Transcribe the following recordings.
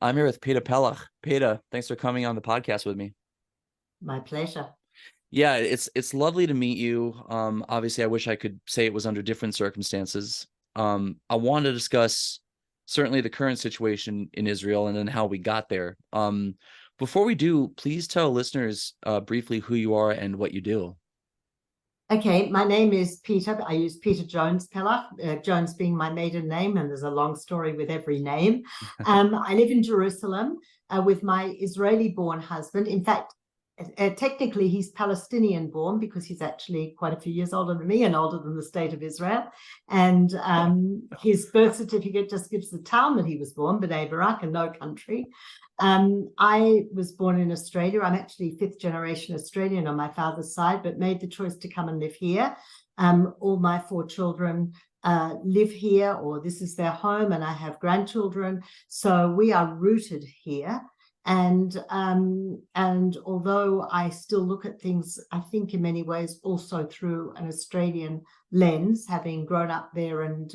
I'm here with Peta Pellach. Peta, thanks for coming on the podcast with me. My pleasure. Yeah, it's lovely to meet you. Obviously, I wish I could say it was under different circumstances. I want to discuss certainly the current situation in Israel and then how we got there. Before we do, please tell listeners briefly who you are and what you do. Okay, my name is Peta. I use Peta Jones Pellach, Jones being my maiden name, and there's a long story with every name. I live in Jerusalem with my Israeli-born husband. In fact, technically he's Palestinian-born because he's actually quite a few years older than me and older than the state of Israel. And his birth certificate just gives the town that he was born, B'nai Barak, and no country. I was born in Australia. I'm actually fifth generation Australian on my father's side, but made the choice to come and live here. All my four children live here, or this is their home, and I have grandchildren. So we are rooted here. And although I still look at things, I think in many ways also through an Australian lens, having grown up there and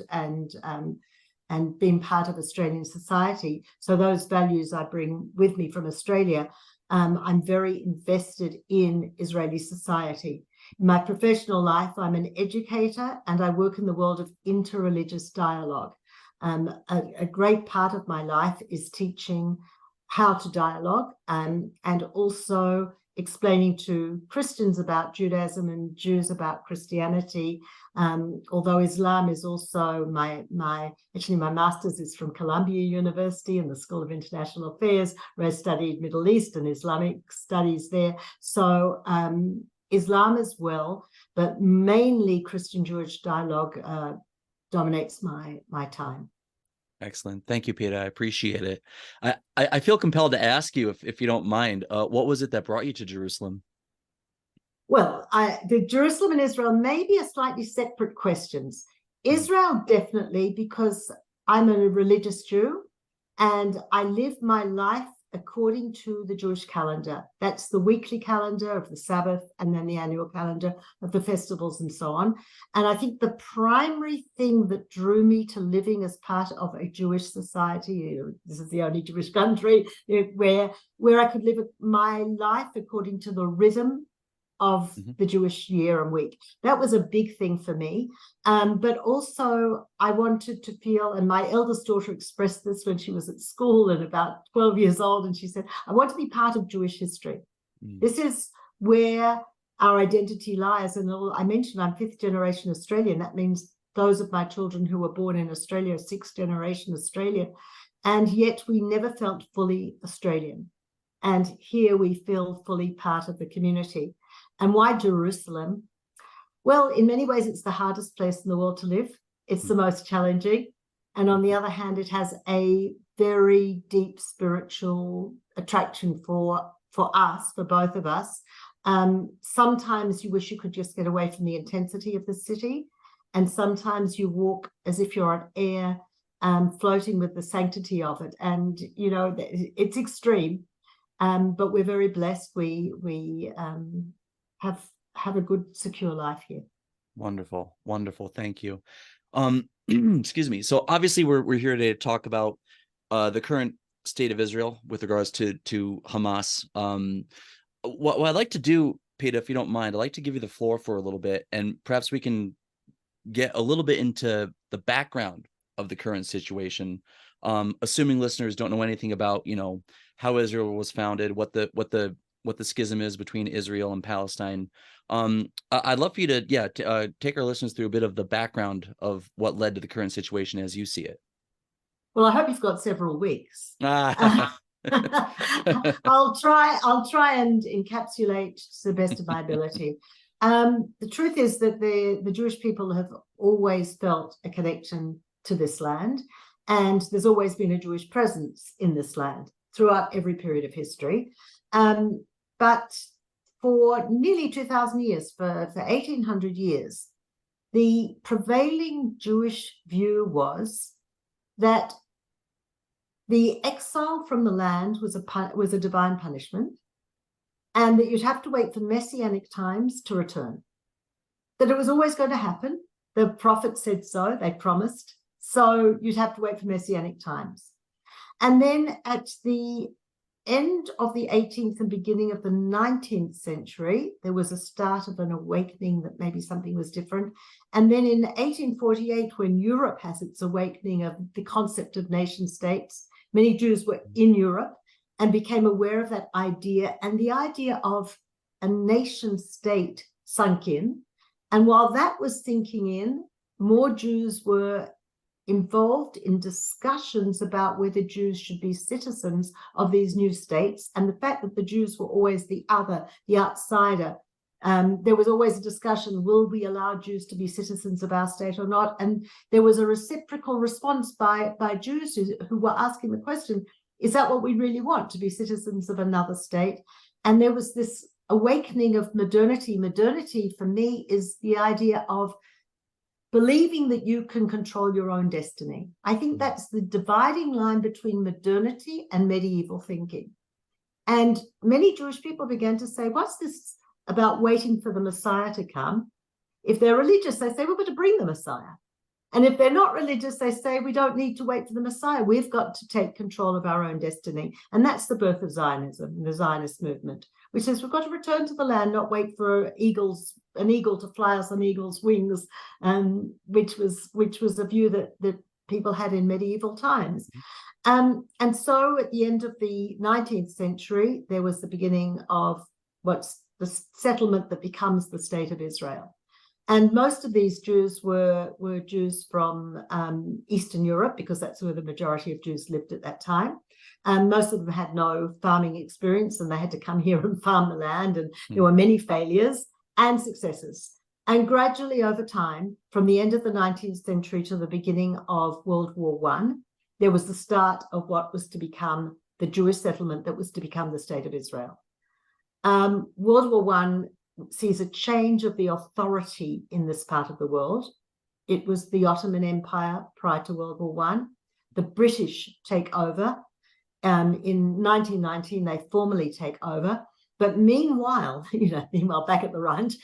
been part of Australian society. So those values I bring with me from Australia. I'm very invested in Israeli society. In my professional life, I'm an educator and I work in the world of interreligious dialogue. A great part of my life is teaching how to dialogue and also explaining to Christians about Judaism and Jews about Christianity. Although Islam is also my master's is from Columbia University in the School of International Affairs, where I studied Middle East and Islamic studies there. So Islam as well, but mainly Christian-Jewish dialogue dominates my time. Excellent. Thank you, Peter. I appreciate it. I feel compelled to ask you, if you don't mind, what was it that brought you to Jerusalem? Well, the Jerusalem and Israel may be a slightly separate questions. Israel, definitely, because I'm a religious Jew and I live my life according to the Jewish calendar. That's the weekly calendar of the Sabbath and then the annual calendar of the festivals and so on. And I think the primary thing that drew me to living as part of a Jewish society, this is the only Jewish country where I could live my life according to the rhythm of the Jewish year and week. That was a big thing for me. But also I wanted to feel, and my eldest daughter expressed this when she was at school and about 12 years old, and she said, I want to be part of Jewish history. This is where our identity lies. And I mentioned I'm fifth generation Australian. That means those of my children who were born in Australia are sixth generation Australian. And yet we never felt fully Australian. And here we feel fully part of the community. And why Jerusalem? Well, in many ways, it's the hardest place in the world to live. It's the most challenging. And on the other hand, it has a very deep spiritual attraction for us, for both of us. Sometimes you wish you could just get away from the intensity of the city. And sometimes you walk as if you're on air, floating with the sanctity of it. And, you know, it's extreme. But we're very blessed. We have a good, secure life here. Wonderful. Thank you. Excuse me. So obviously we're here today to talk about the current state of Israel with regards to Hamas. What I'd like to do, Peter, if you don't mind, I'd like to give you the floor for a little bit, and perhaps we can get a little bit into the background of the current situation. Assuming listeners don't know anything about, how Israel was founded, what the schism is between Israel and Palestine. I'd love for you to take our listeners through a bit of the background of what led to the current situation as you see it. Well, I hope you've got several weeks. I'll try and encapsulate to the best of my ability. The truth is that the Jewish people have always felt a connection to this land, and there's always been a Jewish presence in this land throughout every period of history. But for nearly 2,000 years, for 1,800 years, the prevailing Jewish view was that the exile from the land was a divine punishment, and that you'd have to wait for messianic times to return. That it was always going to happen. The prophet said so, they promised. So you'd have to wait for messianic times. And then at the end of the 18th and beginning of the 19th century, there was a start of an awakening that maybe something was different. And then in 1848, when Europe has its awakening of the concept of nation states, many Jews were in Europe and became aware of that idea, and the idea of a nation state sunk in. And while that was sinking in, more Jews were involved in discussions about whether Jews should be citizens of these new states, and the fact that the Jews were always the other, the outsider. There was always a discussion, will we allow Jews to be citizens of our state or not? And there was a reciprocal response by Jews who were asking the question, is that what we really want, to be citizens of another state? And there was this awakening of modernity. Modernity for me is the idea of believing that you can control your own destiny. I think that's the dividing line between modernity and medieval thinking. And many Jewish people began to say, what's this about waiting for the Messiah to come? If they're religious, they say, we're going to bring the Messiah. And if they're not religious, they say, we don't need to wait for the Messiah. We've got to take control of our own destiny. And that's the birth of Zionism, the Zionist movement, which says we've got to return to the land, not wait for an eagle to fly us on eagle's wings, which was a view that people had in medieval times. And so at the end of the 19th century, there was the beginning of what's the settlement that becomes the State of Israel. And most of these Jews were Jews from Eastern Europe, because that's where the majority of Jews lived at that time. And most of them had no farming experience, and they had to come here and farm the land. And there were many failures and successes. And gradually over time, from the end of the 19th century to the beginning of World War I, there was the start of what was to become the Jewish settlement that was to become the State of Israel. World War I sees a change of the authority in this part of the world. It was the Ottoman Empire prior to World War I. The British take over. In 1919, they formally take over. But meanwhile, back at the ranch,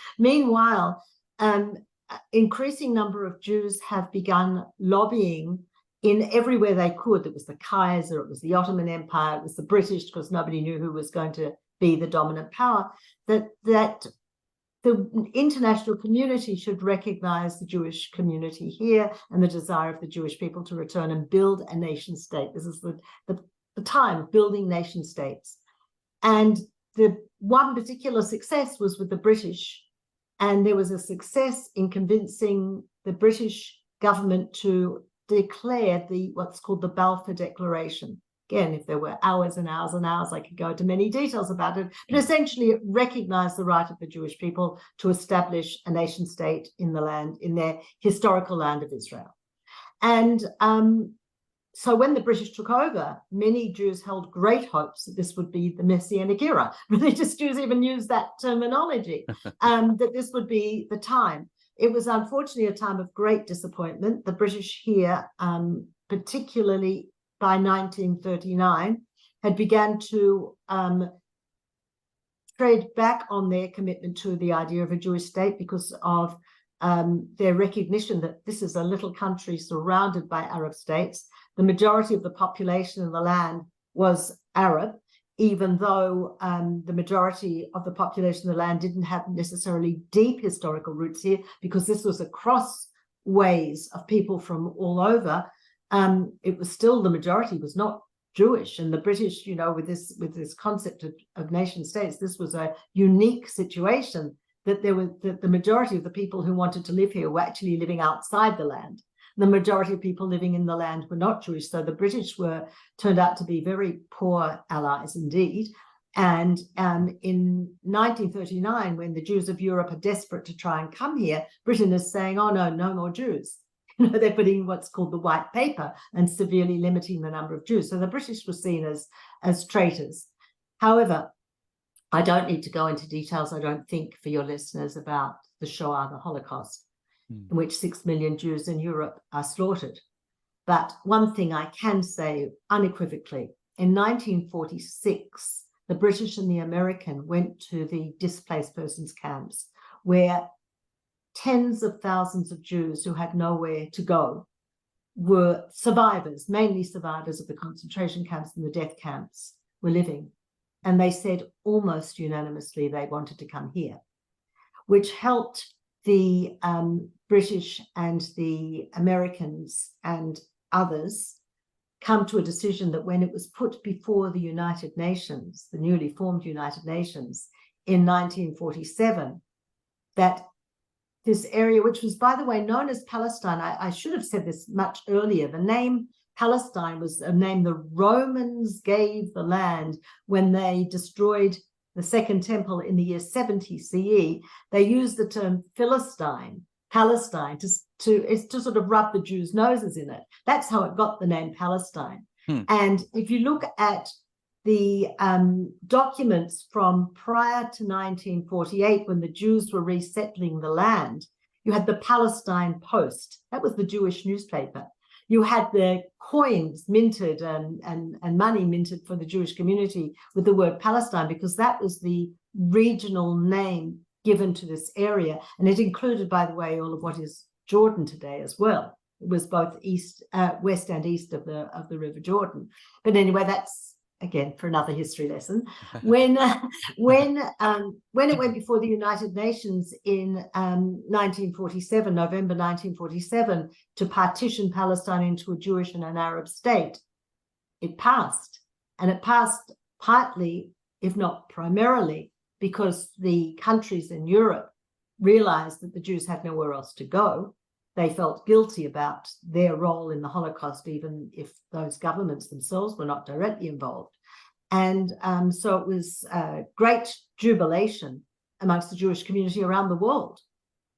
increasing number of Jews have begun lobbying in everywhere they could. It was the Kaiser, it was the Ottoman Empire, it was the British, because nobody knew who was going to be the dominant power, that the international community should recognize the Jewish community here and the desire of the Jewish people to return and build a nation state. This is the time of building nation states. And the one particular success was with the British. And there was a success in convincing the British government to declare what's called the Balfour Declaration. Again, if there were hours and hours and hours, I could go into many details about it. But essentially, it recognized the right of the Jewish people to establish a nation state in the land, in their historical land of Israel. And so when the British took over, many Jews held great hopes that this would be the Messianic era. Religious Jews even used that terminology, that this would be the time. It was unfortunately a time of great disappointment. The British here, particularly by 1939, had begun to tread back on their commitment to the idea of a Jewish state because of their recognition that this is a little country surrounded by Arab states. The majority of the population in the land was Arab, even though the majority of the population of the land didn't have necessarily deep historical roots here, because this was a crossways of people from all over. It was still, the majority was not Jewish, and the British, with this concept of nation states, this was a unique situation that the majority of the people who wanted to live here were actually living outside the land. The majority of people living in the land were not Jewish, so the British turned out to be very poor allies indeed. And in 1939, when the Jews of Europe are desperate to try and come here, Britain is saying, oh no more Jews. They're putting what's called the white paper and severely limiting the number of Jews. So the British were seen as traitors. However, I don't need to go into details, I don't think, for your listeners about the Shoah, the Holocaust, in which 6 million Jews in Europe are slaughtered. But one thing I can say unequivocally, in 1946, the British and the American went to the displaced persons camps, where tens of thousands of Jews who had nowhere to go were survivors, mainly survivors of the concentration camps and the death camps, were living. And they said almost unanimously they wanted to come here, which helped the British and the Americans and others come to a decision that when it was put before the United Nations, the newly formed United Nations, in 1947, that this area, which was, by the way, known as Palestine, I should have said this much earlier, the name Palestine was a name the Romans gave the land when they destroyed the Second Temple in the year 70 CE. They used the term Palestine to sort of rub the Jews' noses in it. That's how it got the name Palestine. And if you look at the documents from prior to 1948, when the Jews were resettling the land, you had the Palestine Post. That was the Jewish newspaper. You had the coins minted and money minted for the Jewish community with the word Palestine, because that was the regional name given to this area. And it included, by the way, all of what is Jordan today as well. It was both west and east of the River Jordan. But anyway, that's again for another history lesson. When it went before the United Nations in 1947, November 1947, to partition Palestine into a Jewish and an Arab state, it passed. And it passed partly, if not primarily, because the countries in Europe realized that the Jews had nowhere else to go. They felt guilty about their role in the Holocaust, even if those governments themselves were not directly involved. And so it was great jubilation amongst the Jewish community around the world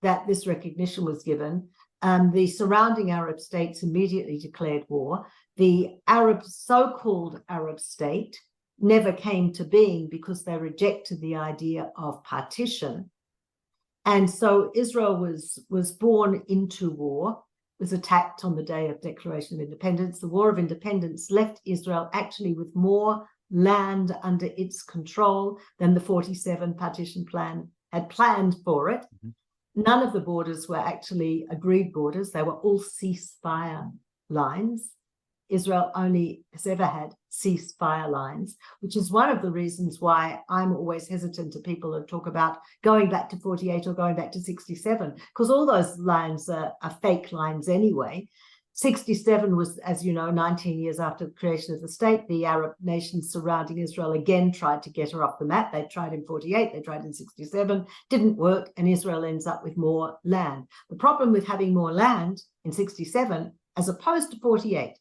that this recognition was given. The surrounding Arab states immediately declared war. The so-called Arab state never came to being because they rejected the idea of partition. And so Israel was born into war, was attacked on the day of Declaration of Independence. The War of Independence left Israel actually with more land under its control than the 47 partition plan had planned for it. None of the borders were actually agreed borders. They were all ceasefire lines. Israel only has ever had ceasefire lines, which is one of the reasons why I'm always hesitant to people who talk about going back to 48 or going back to 67, because all those lines are fake lines anyway. 67 was, as you know, 19 years after the creation of the state. The Arab nations surrounding Israel again tried to get her off the map. They tried in 48, they tried in 67, didn't work, and Israel ends up with more land. The problem with having more land in 67, as opposed to 48,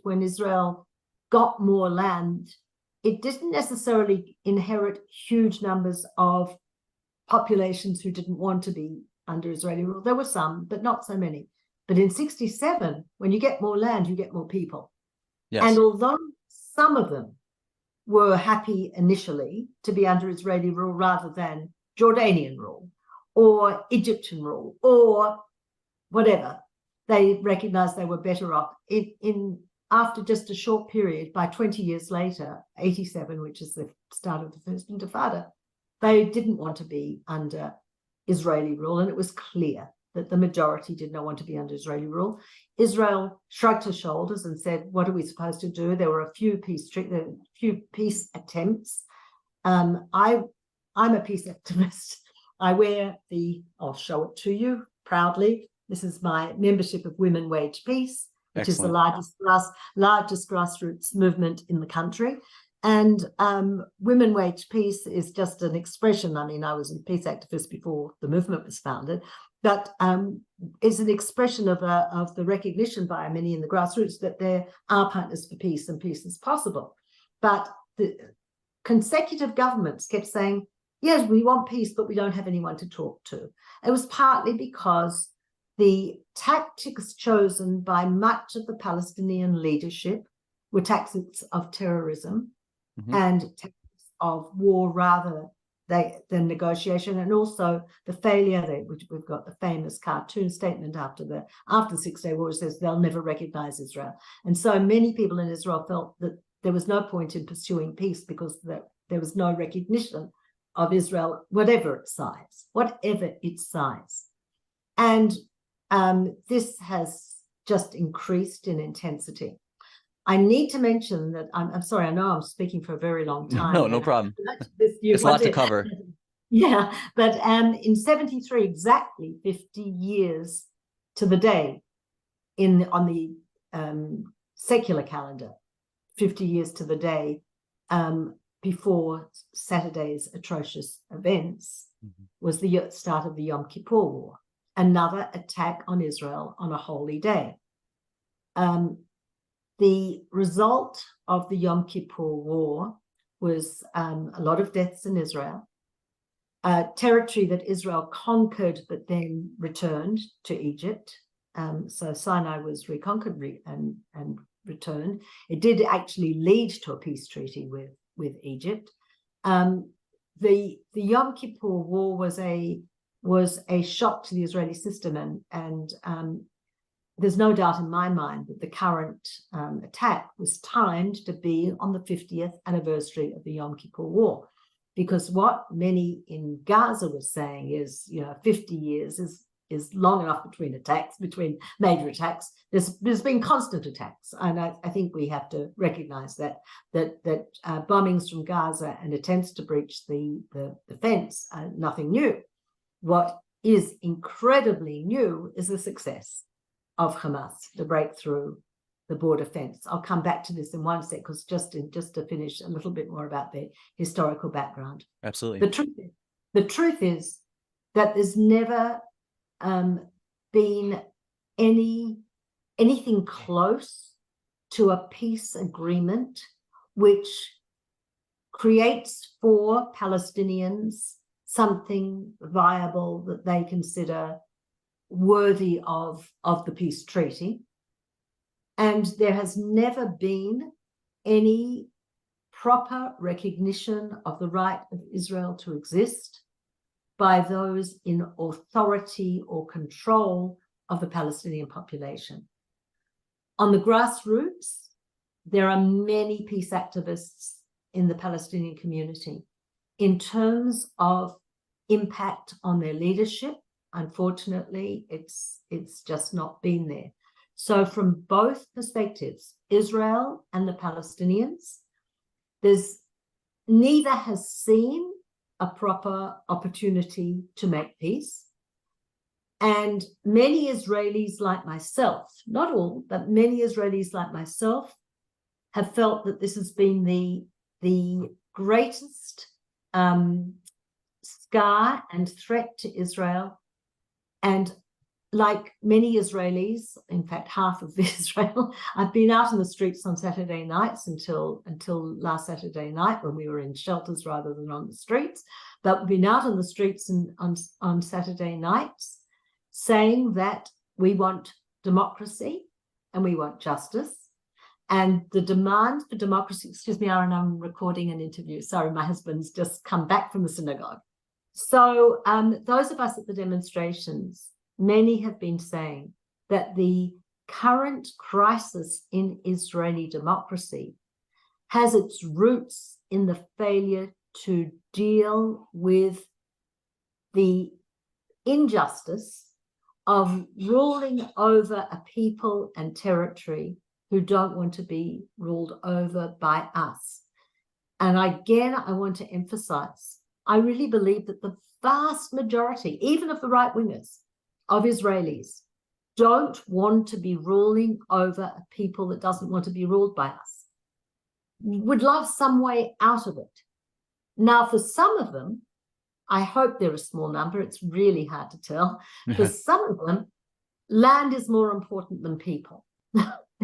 when Israel got more land, it didn't necessarily inherit huge numbers of populations who didn't want to be under Israeli rule. There were some, but not so many. But in 67, when you get more land, you get more people. Yes. And although some of them were happy initially to be under Israeli rule rather than Jordanian rule or Egyptian rule or whatever, they recognized they were better off. After just a short period, by 20 years later, 87, which is the start of the first Intifada, they didn't want to be under Israeli rule, and it was clear that the majority did not want to be under Israeli rule. Israel shrugged her shoulders and said, what are we supposed to do? There were a few peace attempts. I'm a peace activist. I wear I'll show it to you proudly. This is my membership of Women Wage Peace, which is the largest grassroots movement in the country. And Women Wage Peace is just an expression. I mean, I was a peace activist before the movement was founded, but is an expression of the recognition by many in the grassroots that there are partners for peace and peace is possible. But the consecutive governments kept saying, yes, we want peace, but we don't have anyone to talk to. It was partly because the tactics chosen by much of the Palestinian leadership were tactics of terrorism and tactics of war rather than negotiation, and also the failure, which we've got the famous cartoon statement after the 6-Day War, says they'll never recognize Israel. And so many people in Israel felt that there was no point in pursuing peace because there was no recognition of Israel, whatever its size. And this has just increased in intensity. I need to mention that I'm sorry, I know I'm speaking for a very long time. No problem. It's a lot to cover. Yeah, but in 73, exactly 50 years to the day on the secular calendar, 50 years to the day before Saturday's atrocious events, was the start of the Yom Kippur War, another attack on Israel on a holy day. The result of the Yom Kippur War was a lot of deaths in Israel, territory that Israel conquered but then returned to Egypt. So Sinai was reconquered and returned. It did actually lead to a peace treaty with Egypt. The Yom Kippur War was a shock to the Israeli system, and there's no doubt in my mind that the current attack was timed to be on the 50th anniversary of the Yom Kippur War, because what many in Gaza were saying is, 50 years is long enough between major attacks. There's been constant attacks, and I think we have to recognize that bombings from Gaza and attempts to breach the fence are nothing new. What is incredibly new is the success of Hamas to break through the border fence. I'll come back to this in one sec, because just to finish a little bit more about the historical background. Absolutely. The truth is that there's never been anything close to a peace agreement which creates for Palestinians something viable that they consider worthy of the peace treaty. And there has never been any proper recognition of the right of Israel to exist by those in authority or control of the Palestinian population. On the grassroots, there are many peace activists in the Palestinian community. In terms of impact on their leadership, unfortunately, it's just not been there. So from both perspectives, Israel and the Palestinians, neither has seen a proper opportunity to make peace. And many Israelis like myself, not all, but many Israelis like myself, have felt that this has been the greatest scar and threat to Israel. And like many Israelis, in fact, half of Israel, I've been out in the streets on Saturday nights until last Saturday night, when we were in shelters rather than on the streets. But we've been out on the streets on Saturday nights saying that we want democracy and we want justice. And the demand for democracy, excuse me, Aaron, I'm recording an interview. Sorry, my husband's just come back from the synagogue. So those of us at the demonstrations, many have been saying that the current crisis in Israeli democracy has its roots in the failure to deal with the injustice of ruling over a people and territory who don't want to be ruled over by us. And again, I want to emphasize, I really believe that the vast majority, even of the right-wingers, of Israelis, don't want to be ruling over a people that doesn't want to be ruled by us. Would love some way out of it. Now, for some of them, I hope they're a small number, it's really hard to tell. For some of them, land is more important than people.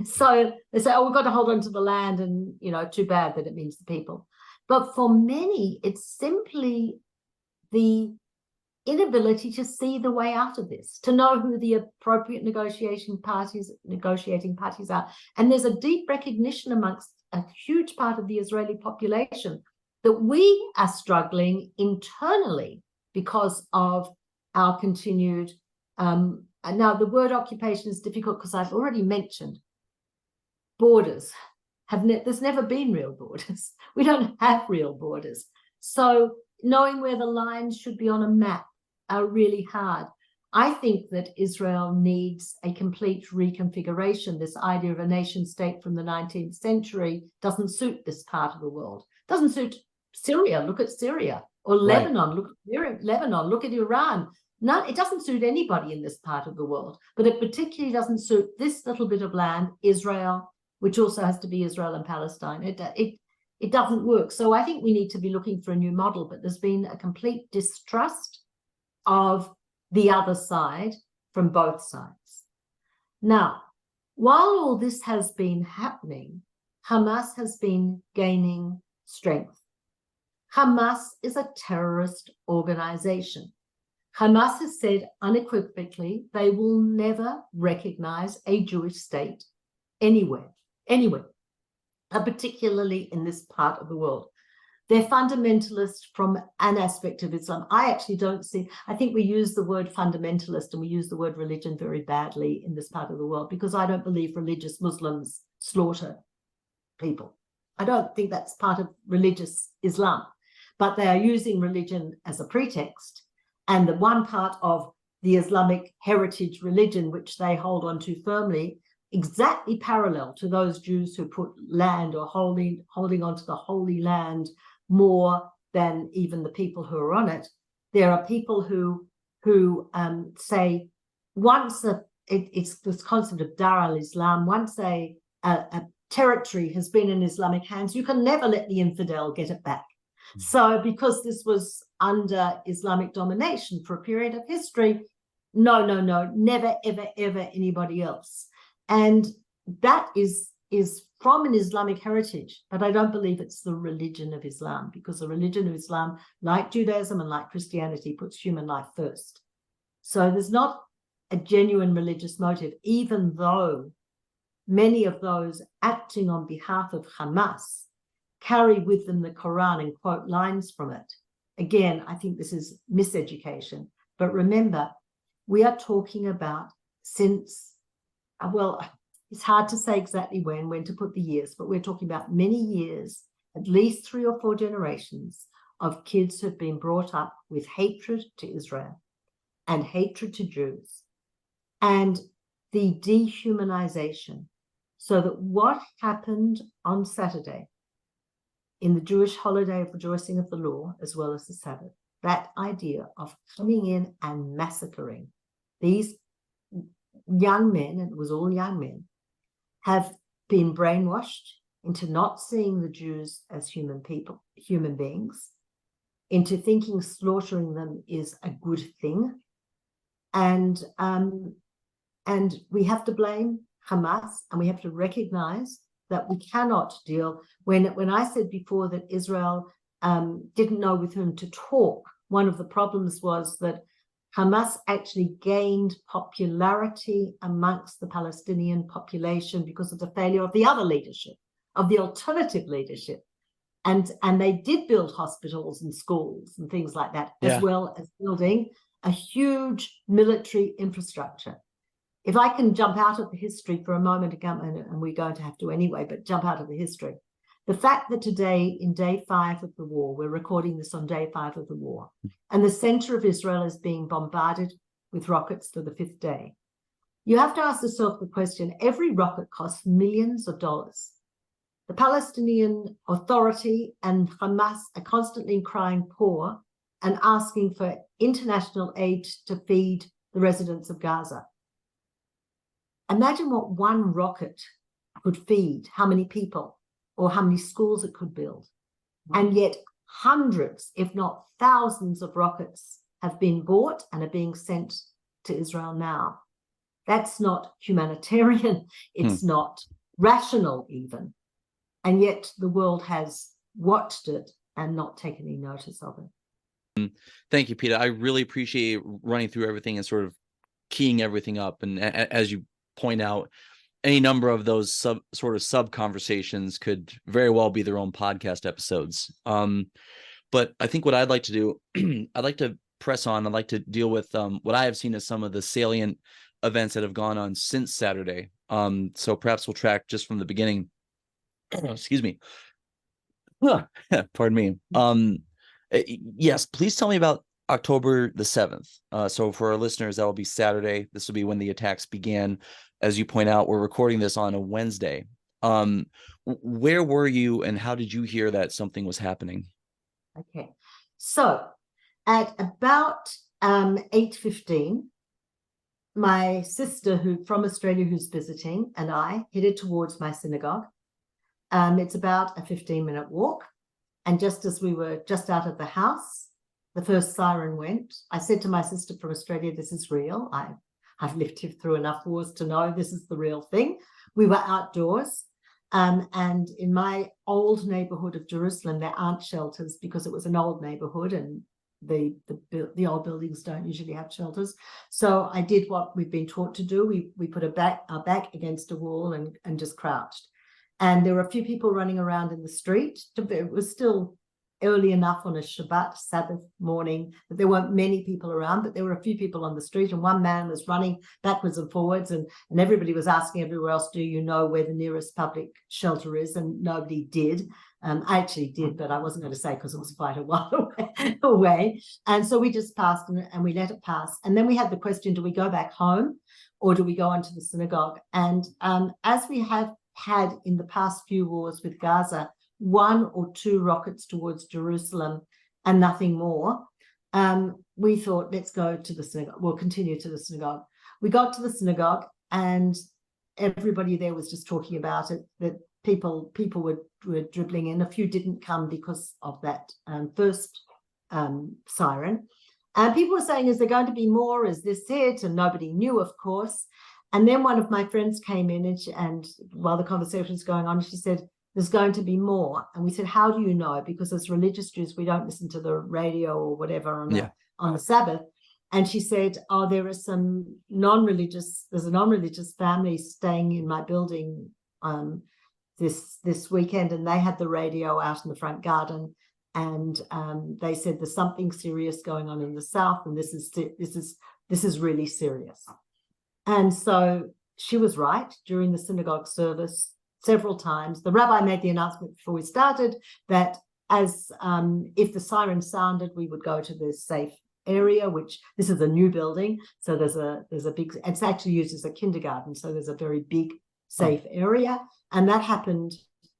So they say, oh, we've got to hold on to the land, and, too bad that it means the people. But for many, it's simply the inability to see the way out of this, to know who the appropriate negotiating parties are. And there's a deep recognition amongst a huge part of the Israeli population that we are struggling internally because of our continued, now the word occupation is difficult because I've already mentioned borders. There's never been real borders. We don't have real borders. So knowing where the lines should be on a map are really hard. I think that Israel needs a complete reconfiguration. This idea of a nation state from the 19th century doesn't suit this part of the world. Doesn't suit Syria. Look at Syria. Or Lebanon. Look at Lebanon. Look at Iran. No, it doesn't suit anybody in this part of the world, but it particularly doesn't suit this little bit of land, Israel, which also has to be Israel and Palestine. It doesn't work. So I think we need to be looking for a new model, but there's been a complete distrust of the other side from both sides. Now, while all this has been happening, Hamas has been gaining strength. Hamas is a terrorist organization. Hamas has said unequivocally they will never recognize a Jewish state anywhere, particularly in this part of the world. They're fundamentalist from an aspect of Islam. I actually don't see, I think we use the word fundamentalist and we use the word religion very badly in this part of the world because I don't believe religious Muslims slaughter people. I don't think that's part of religious Islam, but they are using religion as a pretext. And the one part of the Islamic heritage religion, which they hold on to firmly, exactly parallel to those Jews who put land or holding on to the holy land more than even the people who are on it. There are people who say once it's this concept of Dar al-Islam, once a territory has been in Islamic hands, you can never let the infidel get it back. So because this was under Islamic domination for a period of history, no, never, ever, ever anybody else. And that is from an Islamic heritage, but I don't believe it's the religion of Islam, because the religion of Islam, like Judaism and like Christianity, puts human life first. So there's not a genuine religious motive, even though many of those acting on behalf of Hamas carry with them the Quran and quote lines from it. Again, I think this is miseducation. But remember, we are talking about since, well, it's hard to say exactly when to put the years, but we're talking about many years, at least 3 or 4 generations of kids who've been brought up with hatred to Israel and hatred to Jews and the dehumanization. So that what happened on Saturday in the Jewish holiday of rejoicing of the law, as well as the Sabbath, that idea of coming in and massacring these young men, and it was all young men, have been brainwashed into not seeing the Jews as human beings, into thinking slaughtering them is a good thing. And we have to blame Hamas, and we have to recognize that we cannot deal. When I said before that Israel didn't know with whom to talk, one of the problems was that Hamas actually gained popularity amongst the Palestinian population because of the failure of the other leadership, of the alternative leadership. And they did build hospitals and schools and things like that, as well as building a huge military infrastructure. If I can jump out of the history for a moment, and we're going to have to anyway, but jump out of the history. The fact that today, in day 5 of the war, we're recording this on day 5 of the war, and the center of Israel is being bombarded with rockets for the 5th day. You have to ask yourself the question, every rocket costs millions of dollars. The Palestinian Authority and Hamas are constantly crying poor and asking for international aid to feed the residents of Gaza. Imagine what one rocket could feed, how many people, or how many schools it could build. And yet hundreds, if not thousands of rockets have been bought and are being sent to Israel now. That's not humanitarian. It's not rational even. And yet the world has watched it and not taken any notice of it. Thank you, Peta. I really appreciate running through everything and sort of keying everything up. And as you point out, any number of those sub conversations could very well be their own podcast episodes. But I think what I'd like to do, I'd like to press on. I'd like to deal with what I have seen as some of the salient events that have gone on since Saturday. So perhaps we'll track just from the beginning. Excuse me. Pardon me. Yes, please tell me about October the 7th. So for our listeners, that will be Saturday. This will be when the attacks began. As you point out, we're recording this on a Wednesday. Where were you and how did you hear that something was happening? Okay, so at about 8:15, my sister from Australia who's visiting and I headed towards my synagogue. It's about a 15-minute walk. And just as we were just out of the house, the first siren went. I said to my sister from Australia, this is real. I've lived here through enough wars to know this is the real thing. We were outdoors. And in my old neighborhood of Jerusalem, there aren't shelters because it was an old neighborhood and the old buildings don't usually have shelters. So I did what we've been taught to do. We put our back against a wall and just crouched. And there were a few people running around in the street. It was still early enough on a Shabbat, Sabbath morning, that there weren't many people around, but there were a few people on the street. And one man was running backwards and forwards. And everybody was asking everywhere else, do you know where the nearest public shelter is? And nobody did. I actually did, but I wasn't going to say because it was quite a while away. And so we just passed and we let it pass. And then we had the question, do we go back home or do we go on to the synagogue? And as we have had in the past few wars with Gaza, 1 or 2 rockets towards Jerusalem and nothing more, we thought, let's go to the synagogue. We'll continue to the synagogue. We got to the synagogue and everybody there was just talking about it, that people were dribbling in. A few didn't come because of that first siren. And people were saying, is there going to be more? Is this it? And nobody knew, of course. And then one of my friends came in and while the conversation was going on, she said, there's going to be more. And we said, how do you know? Because as religious Jews, we don't listen to the radio or whatever on the Sabbath. And she said, oh, there's a non-religious family staying in my building this weekend, and they had the radio out in the front garden. And they said, there's something serious going on in the south, and this is really serious. And so she was right. During the synagogue service, several times, the rabbi made the announcement before we started that if the siren sounded, we would go to the safe area, which this is a new building. So there's a big, it's actually used as a kindergarten. So there's a very big safe area. And that happened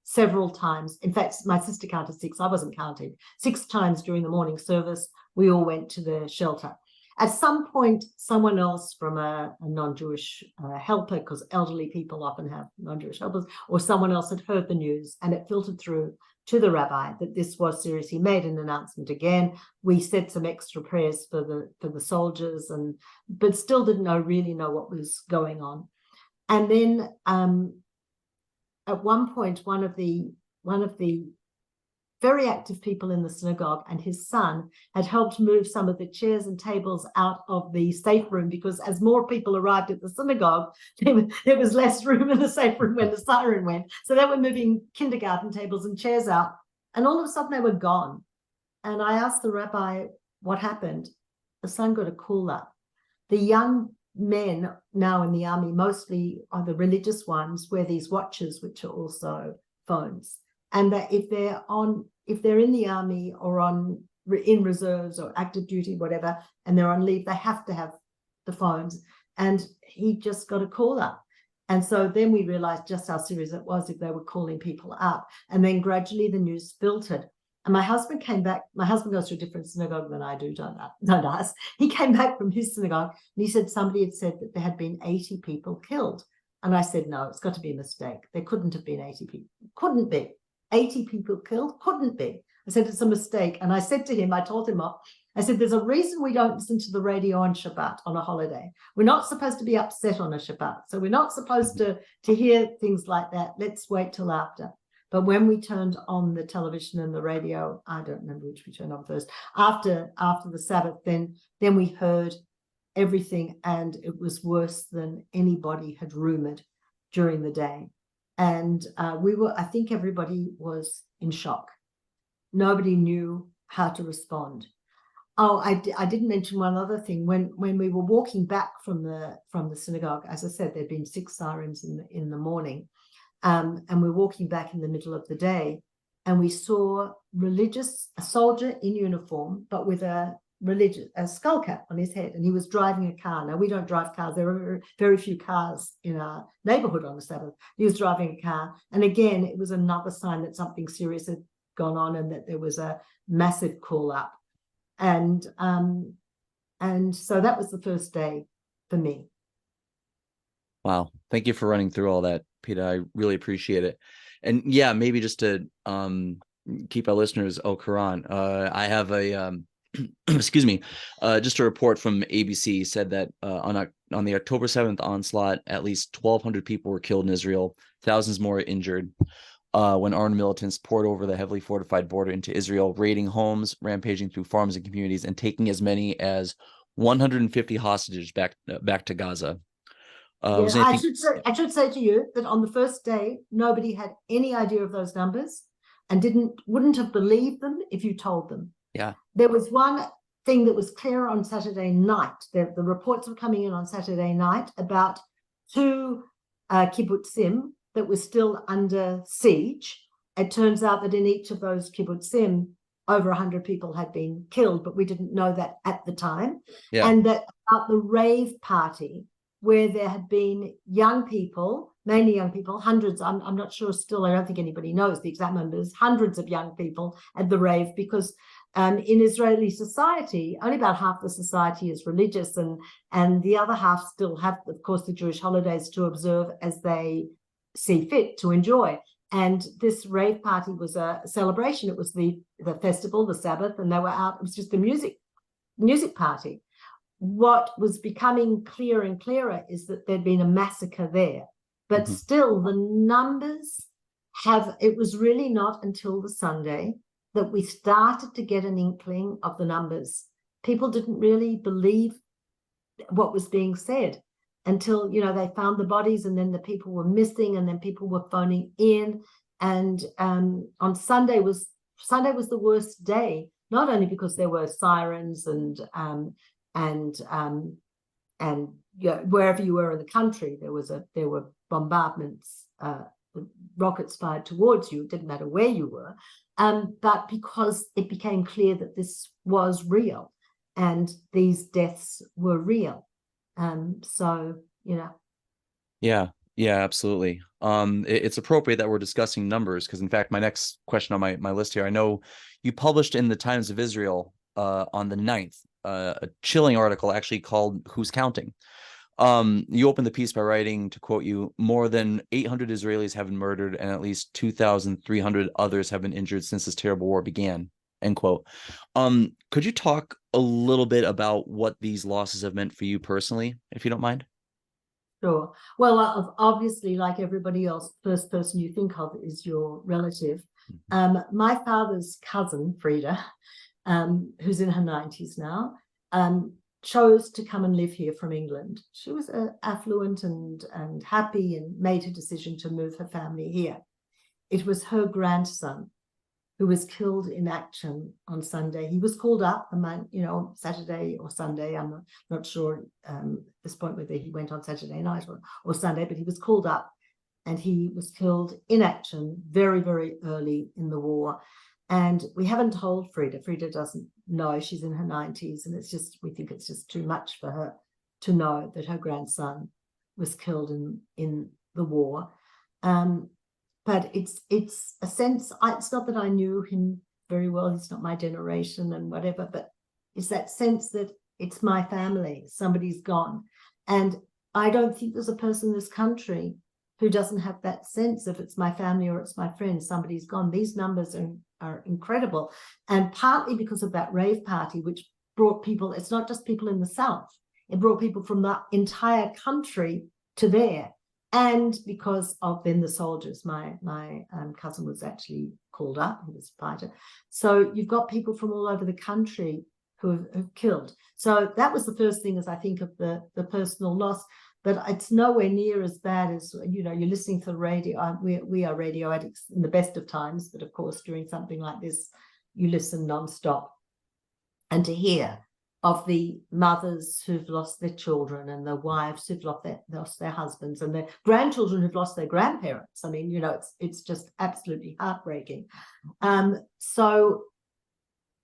several times. In fact, my sister counted 6. I wasn't counting. 6 times during the morning service, we all went to the shelter. At some point, someone else from a non-Jewish helper, because elderly people often have non-Jewish helpers, or someone else had heard the news, and it filtered through to the rabbi that this was serious. He made an announcement again. We said some extra prayers for the soldiers, but still didn't really know what was going on. And then at one point, one of the very active people in the synagogue and his son had helped move some of the chairs and tables out of the safe room, because as more people arrived at the synagogue, there was less room in the safe room when the siren went. So they were moving kindergarten tables and chairs out, and all of a sudden they were gone. And I asked the rabbi what happened. The son got a call up. The young men now in the army, mostly are the religious ones, wear these watches, which are also phones. And that if they're in the army or in reserves or active duty, whatever, and they're on leave, they have to have the phones. And he just got a call up. And so then we realized just how serious it was if they were calling people up. And then gradually the news filtered. And my husband came back. My husband goes to a different synagogue than I do, don't ask. He came back from his synagogue and he said somebody had said that there had been 80 people killed. And I said, no, it's got to be a mistake. There couldn't have been 80 people. Couldn't be. 80 people killed? Couldn't be. I said, it's a mistake. And I said to him, I told him off, I said, there's a reason we don't listen to the radio on Shabbat, on a holiday. We're not supposed to be upset on a Shabbat. So we're not supposed to hear things like that. Let's wait till after. But when we turned on the television and the radio, I don't remember which we turned on first, after the Sabbath, then we heard everything, and it was worse than anybody had rumored during the day. And I think everybody was in shock. Nobody knew how to respond. Oh, I didn't mention one other thing. When we were walking back from the synagogue, as I said, there'd been 6 sirens in the morning, and we're walking back in the middle of the day, and we saw a soldier in uniform, but with a a skull cap on his head, and he was driving a car. Now, we don't drive cars. There are very few cars in our neighborhood on the Sabbath. He was driving a car. And again, it was another sign that something serious had gone on and that there was a massive call up. And so that was the first day for me. Wow. Thank you for running through all that, Peta. I really appreciate it. And yeah, maybe just to keep our listeners au courant, I have a excuse me, just a report from ABC said that on the October 7th onslaught, at least 1,200 people were killed in Israel, thousands more injured when armed militants poured over the heavily fortified border into Israel, raiding homes, rampaging through farms and communities, and taking as many as 150 hostages back to Gaza. I should say to you that on the first day, nobody had any idea of those numbers and wouldn't have believed them if you told them. Yeah. There was one thing that was clear on Saturday night. The reports were coming in on Saturday night about 2 kibbutzim that were still under siege. It turns out that in each of those kibbutzim, over 100 people had been killed, but we didn't know that at the time. Yeah. And that about the rave party, where there had been young people, mainly young people, hundreds, I'm not sure still, I don't think anybody knows the exact numbers, hundreds of young people at the rave, because in Israeli society, only about half the society is religious, and the other half still have, of course, the Jewish holidays to observe as they see fit to enjoy. And this rave party was a celebration. It was the festival, the Sabbath, and they were out. It was just a music party. What was becoming clearer and clearer is that there'd been a massacre there. But still, the numbers it was really not until the Sunday that we started to get an inkling of the numbers. People didn't really believe what was being said until, they found the bodies, and then the people were missing, and then people were phoning in. And on Sunday was the worst day, not only because there were sirens and wherever you were in the country, there were bombardments, rockets fired towards you. It didn't matter where you were, but because it became clear that this was real and these deaths were real. Yeah, absolutely. It's appropriate that we're discussing numbers, because in fact, my next question on my list here, I know you published in the Times of Israel on the 9th a chilling article actually called "Who's Counting?" You opened the piece by writing, to quote you, "More than 800 Israelis have been murdered and at least 2,300 others have been injured since this terrible war began," end quote. Could you talk a little bit about what these losses have meant for you personally, if you don't mind? Sure. Well, obviously, like everybody else, the first person you think of is your relative. My father's cousin, Frida, who's in her 90s now, chose to come and live here from England. She was affluent and happy, and made her decision to move her family here. It was her grandson who was killed in action on Sunday. He was called up, Saturday or Sunday. I'm not sure at this point whether he went on Saturday night or Sunday, but he was called up, and he was killed in action very, very early in the war. And we haven't told Frida. Frida doesn't know. She's in her 90s, and we think it's just too much for her to know that her grandson was killed in the war. But it's a sense, it's not that I knew him very well, he's not my generation and whatever, but it's that sense that it's my family, somebody's gone. And I don't think there's a person in this country who doesn't have that sense of it's my family or it's my friend, somebody's gone. These numbers are incredible. And partly because of that rave party, which brought people, it's not just people in the South, it brought people from the entire country to there. And because of then the soldiers, my cousin was actually called up, he was a fighter. So you've got people from all over the country who have killed. So that was the first thing, as I think of the personal loss. But it's nowhere near as bad as, you're listening to the radio. We are radio addicts in the best of times, but of course, during something like this, you listen nonstop. And to hear of the mothers who've lost their children, and the wives who've lost their husbands, and their grandchildren who've lost their grandparents. I mean, it's just absolutely heartbreaking. So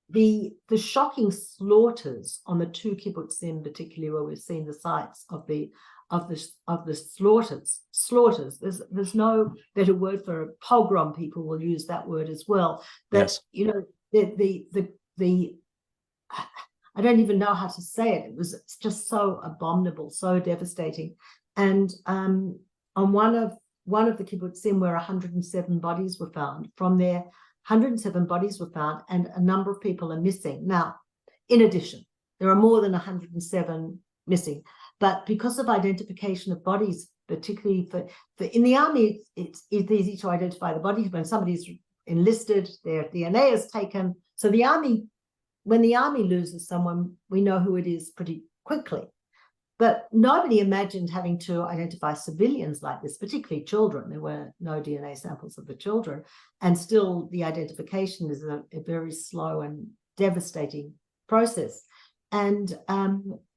the shocking slaughters on the two kibbutzim, particularly where we've seen the sites of the slaughters. There's no better word for a pogrom. People will use that word as well. That Yes. the I don't even know how to say it. It's just so abominable, so devastating. And on one of the kibbutzim where 107 bodies were found, from there 107 bodies were found, and a number of people are missing. Now, in addition, there are more than 107 missing, but because of identification of bodies, particularly for in the army, it's easy to identify the bodies. When somebody's enlisted, their DNA is taken. So the army, when the army loses someone, we know who it is pretty quickly. But nobody imagined having to identify civilians like this, particularly children. There were no DNA samples of the children. And still the identification is a very slow and devastating process. And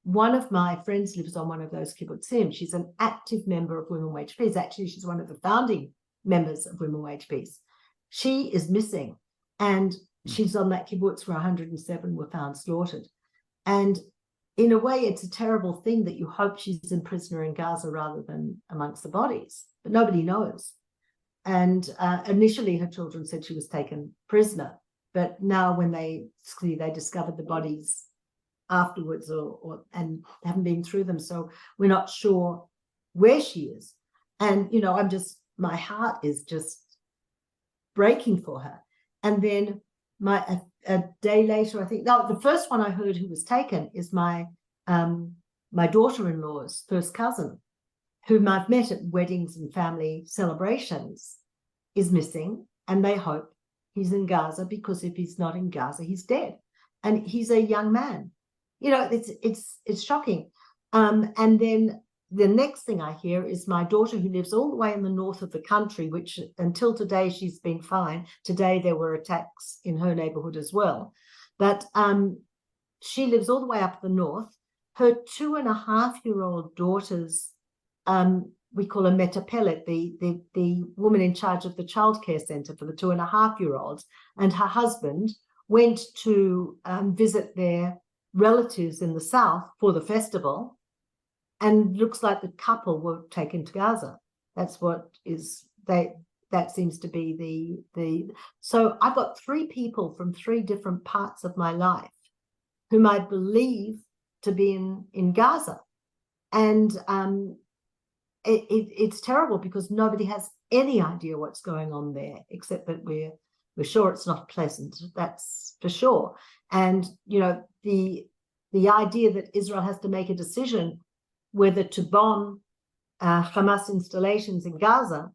one of my friends lives on one of those kibbutzim. She's an active member of Women Wage Peace. Actually, she's one of the founding members of Women Wage Peace. She is missing. And she's on that kibbutz where 107 were found slaughtered. And in a way, it's a terrible thing that you hope she's a prisoner in Gaza rather than amongst the bodies, but nobody knows. And initially, her children said she was taken prisoner, but now when they discovered the bodies afterwards, and haven't been through them, so we're not sure where she is. And my heart is just breaking for her. And then a day later, I think, no, the first one I heard who was taken is my daughter-in-law's first cousin, whom I've met at weddings and family celebrations, is missing, and they hope he's in Gaza, because if he's not in Gaza, he's dead. And he's a young man. It's shocking. And then the next thing I hear is my daughter, who lives all the way in the north of the country, which until today she's been fine. Today there were attacks in her neighborhood as well. But she lives all the way up the north. Her 2.5-year-old daughter's, we call her Peta Pellach, the woman in charge of the childcare center for the 2.5-year-olds, and her husband went to visit their relatives in the south for the festival. And looks like the couple were taken to Gaza. That's what that seems to be the. So I've got 3 people from 3 different parts of my life whom I believe to be in Gaza. And it's terrible because nobody has any idea what's going on there, except that we're sure it's not pleasant. That's for sure. And, the idea that Israel has to make a decision whether to bomb Hamas installations in Gaza,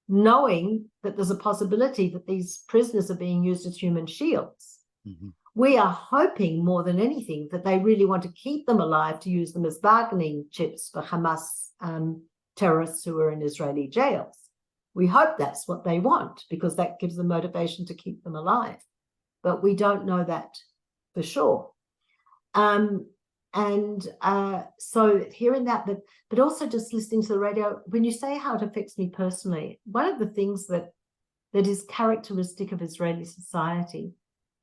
knowing that there's a possibility that these prisoners are being used as human shields. Mm-hmm. We are hoping more than anything that they really want to keep them alive to use them as bargaining chips for Hamas terrorists who are in Israeli jails. We hope that's what they want, because that gives them motivation to keep them alive. But we don't know that for sure. So hearing that, but also just listening to the radio, when you say how it affects me personally, one of the things that is characteristic of Israeli society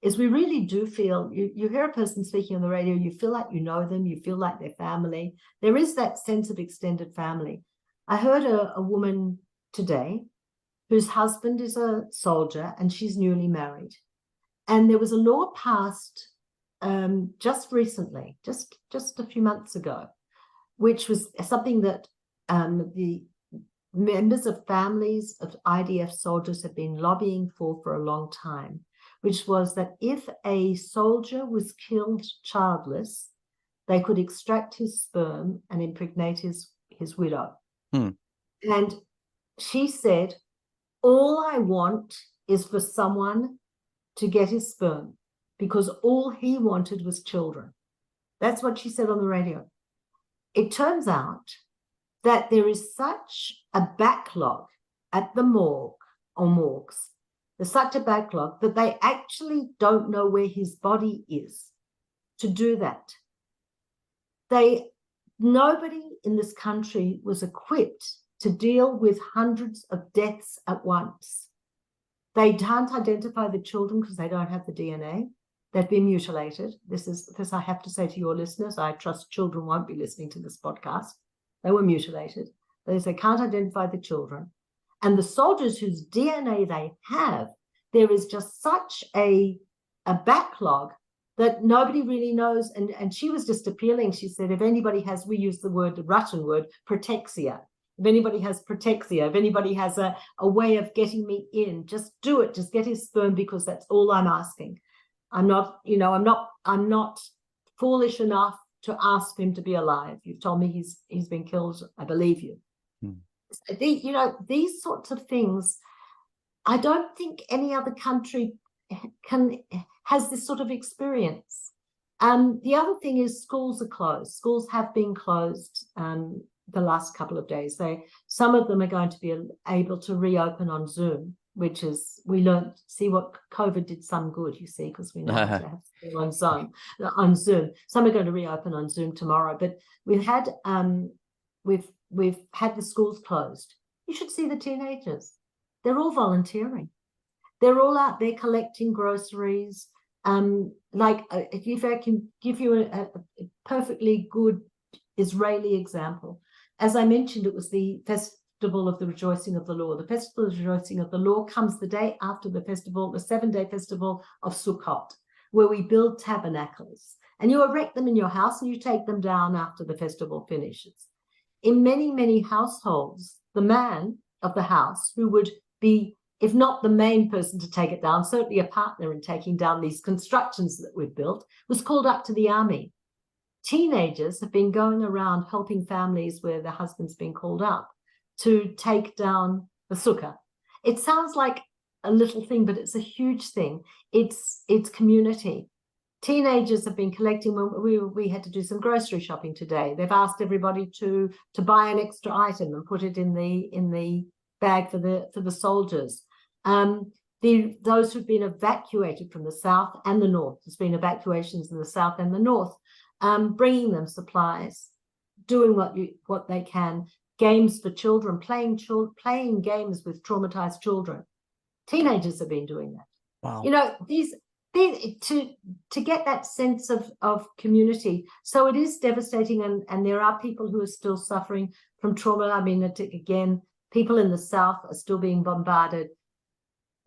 is we really do feel, you hear a person speaking on the radio, you feel like you know them, you feel like they're family. There is that sense of extended family. I heard a woman today whose husband is a soldier and she's newly married. And there was a law passed just recently, just a few months ago, which was something that the members of families of IDF soldiers have been lobbying for a long time, which was that if a soldier was killed childless, they could extract his sperm and impregnate his widow. And she said, all I want is for someone to get his sperm, because all he wanted was children. That's what she said on the radio. It turns out that there is such a backlog at the morgue or morgues, there's such a backlog that they actually don't know where his body is to do that. Nobody in this country was equipped to deal with hundreds of deaths at once. They can't identify the children because they don't have the DNA. They've been mutilated. This I have to say to your listeners. I trust children won't be listening to this podcast. They were mutilated. They can't identify the children. And the soldiers whose DNA they have, there is just such a backlog that nobody really knows. And she was just appealing. She said, if anybody has, we use the Russian word, protexia. If anybody has protexia, if anybody has a way of getting me in, just do it. Just get his sperm, because that's all I'm asking. I'm not foolish enough to ask him to be alive. You've told me he's been killed. I believe you. These sorts of things, I don't think any other country has this sort of experience. The other thing is schools are closed. Schools have been closed the last couple of days. Some of them are going to be able to reopen on Zoom, which is, we learned, see what COVID did some good, you see, because we know how to have school on Zoom. Some are going to reopen on Zoom tomorrow, but we've had the schools closed. You should see the teenagers. They're all volunteering. They're all out there collecting groceries. If I can give you a perfectly good Israeli example. As I mentioned, it was the Festival of the Rejoicing of the Law. The Festival of the Rejoicing of the Law comes the day after the festival, the 7-day festival of Sukkot, where we build tabernacles. And you erect them in your house and you take them down after the festival finishes. In many, many households, the man of the house, who would be, if not the main person to take it down, certainly a partner in taking down these constructions that we've built, was called up to the army. Teenagers have been going around helping families where their husband's been called up to take down the sukkah. It sounds like a little thing, but it's a huge thing. It's community. Teenagers have been collecting. When we had to do some grocery shopping today, they've asked everybody to buy an extra item and put it in the bag for the soldiers. Those who've been evacuated from the south and the north, there's been evacuations in the south and the north, bringing them supplies, doing what they can, games for children, playing games with traumatized children. Teenagers have been doing that. Wow. These to get that sense of community. So it is devastating, and there are people who are still suffering from trauma. I mean, again, people in the south are still being bombarded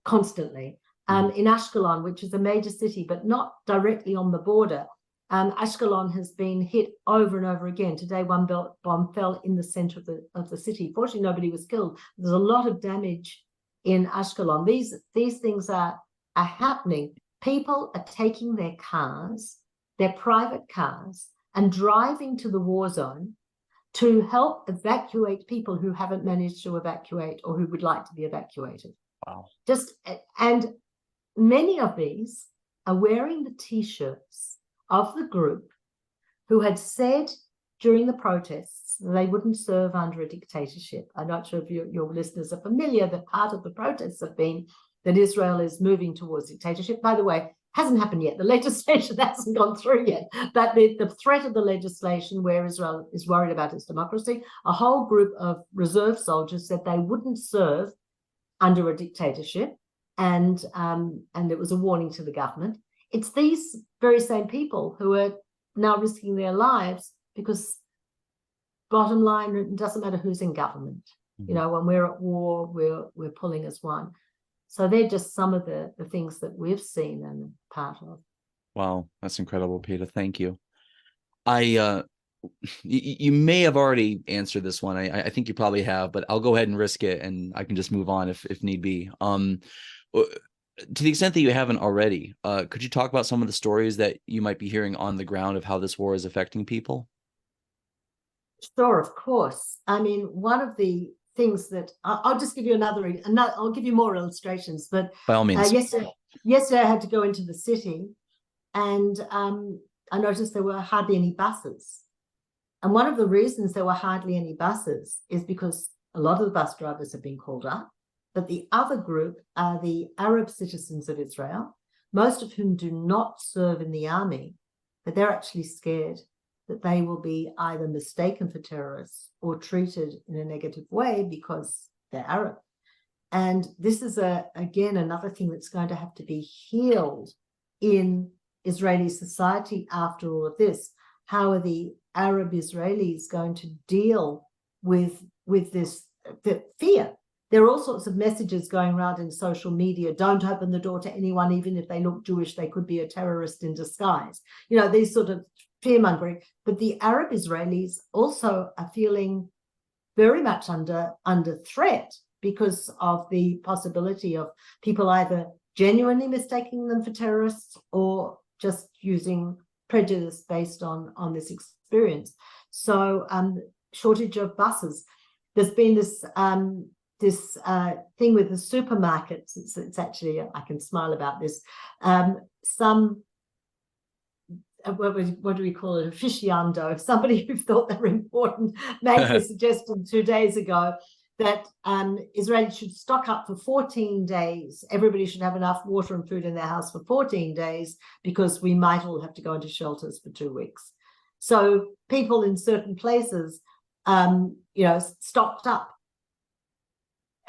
constantly. In Ashkelon, which is a major city, but not directly on the border, Ashkelon has been hit over and over again. Today, one bomb fell in the center of the city. Fortunately, nobody was killed. There's a lot of damage in Ashkelon. These things are happening. People are taking their cars, their private cars, and driving to the war zone to help evacuate people who haven't managed to evacuate or who would like to be evacuated. Wow. And many of these are wearing the T-shirts of the group who had said during the protests they wouldn't serve under a dictatorship. I'm not sure if your listeners are familiar that part of the protests have been that Israel is moving towards dictatorship. By the way, hasn't happened yet. The legislation hasn't gone through yet. But the threat of the legislation where Israel is worried about its democracy, a whole group of reserve soldiers said they wouldn't serve under a dictatorship, and it was a warning to the government. It's these very same people who are now risking their lives because, bottom line, it doesn't matter who's in government. When we're at war, we're pulling as one. So they're just some of the things that we've seen and part of. Wow, that's incredible, Peta. Thank you. You may have already answered this one. I think you probably have, but I'll go ahead and risk it, and I can just move on if need be. To the extent that you haven't already, could you talk about some of the stories that you might be hearing on the ground of how this war is affecting people? Sure, of course. I mean, one of the things that I'll just give you another. I'll give you more illustrations, but by all means. Yesterday I had to go into the city, and I noticed there were hardly any buses. And one of the reasons there were hardly any buses is because a lot of the bus drivers have been called up, but the other group are the Arab citizens of Israel, most of whom do not serve in the army, but they're actually scared that they will be either mistaken for terrorists or treated in a negative way because they're Arab. And this is, again, another thing that's going to have to be healed in Israeli society after all of this? How are the Arab Israelis going to deal with this the fear? There are all sorts of messages going around in social media. Don't open the door to anyone, even if they look Jewish. They could be a terrorist in disguise. You know, these sort of fear-mongering. But the Arab Israelis also are feeling very much under threat because of the possibility of people either genuinely mistaking them for terrorists or just using prejudice based on this experience. So shortage of buses. There's been this thing with the supermarkets. It's actually, I can smile about this. Some what do we call it? Aficionado, somebody who thought they were important, made the suggestion 2 days ago that Israelis should stock up for 14 days. Everybody should have enough water and food in their house for 14 days because we might all have to go into shelters for 2 weeks. So people in certain places, stocked up.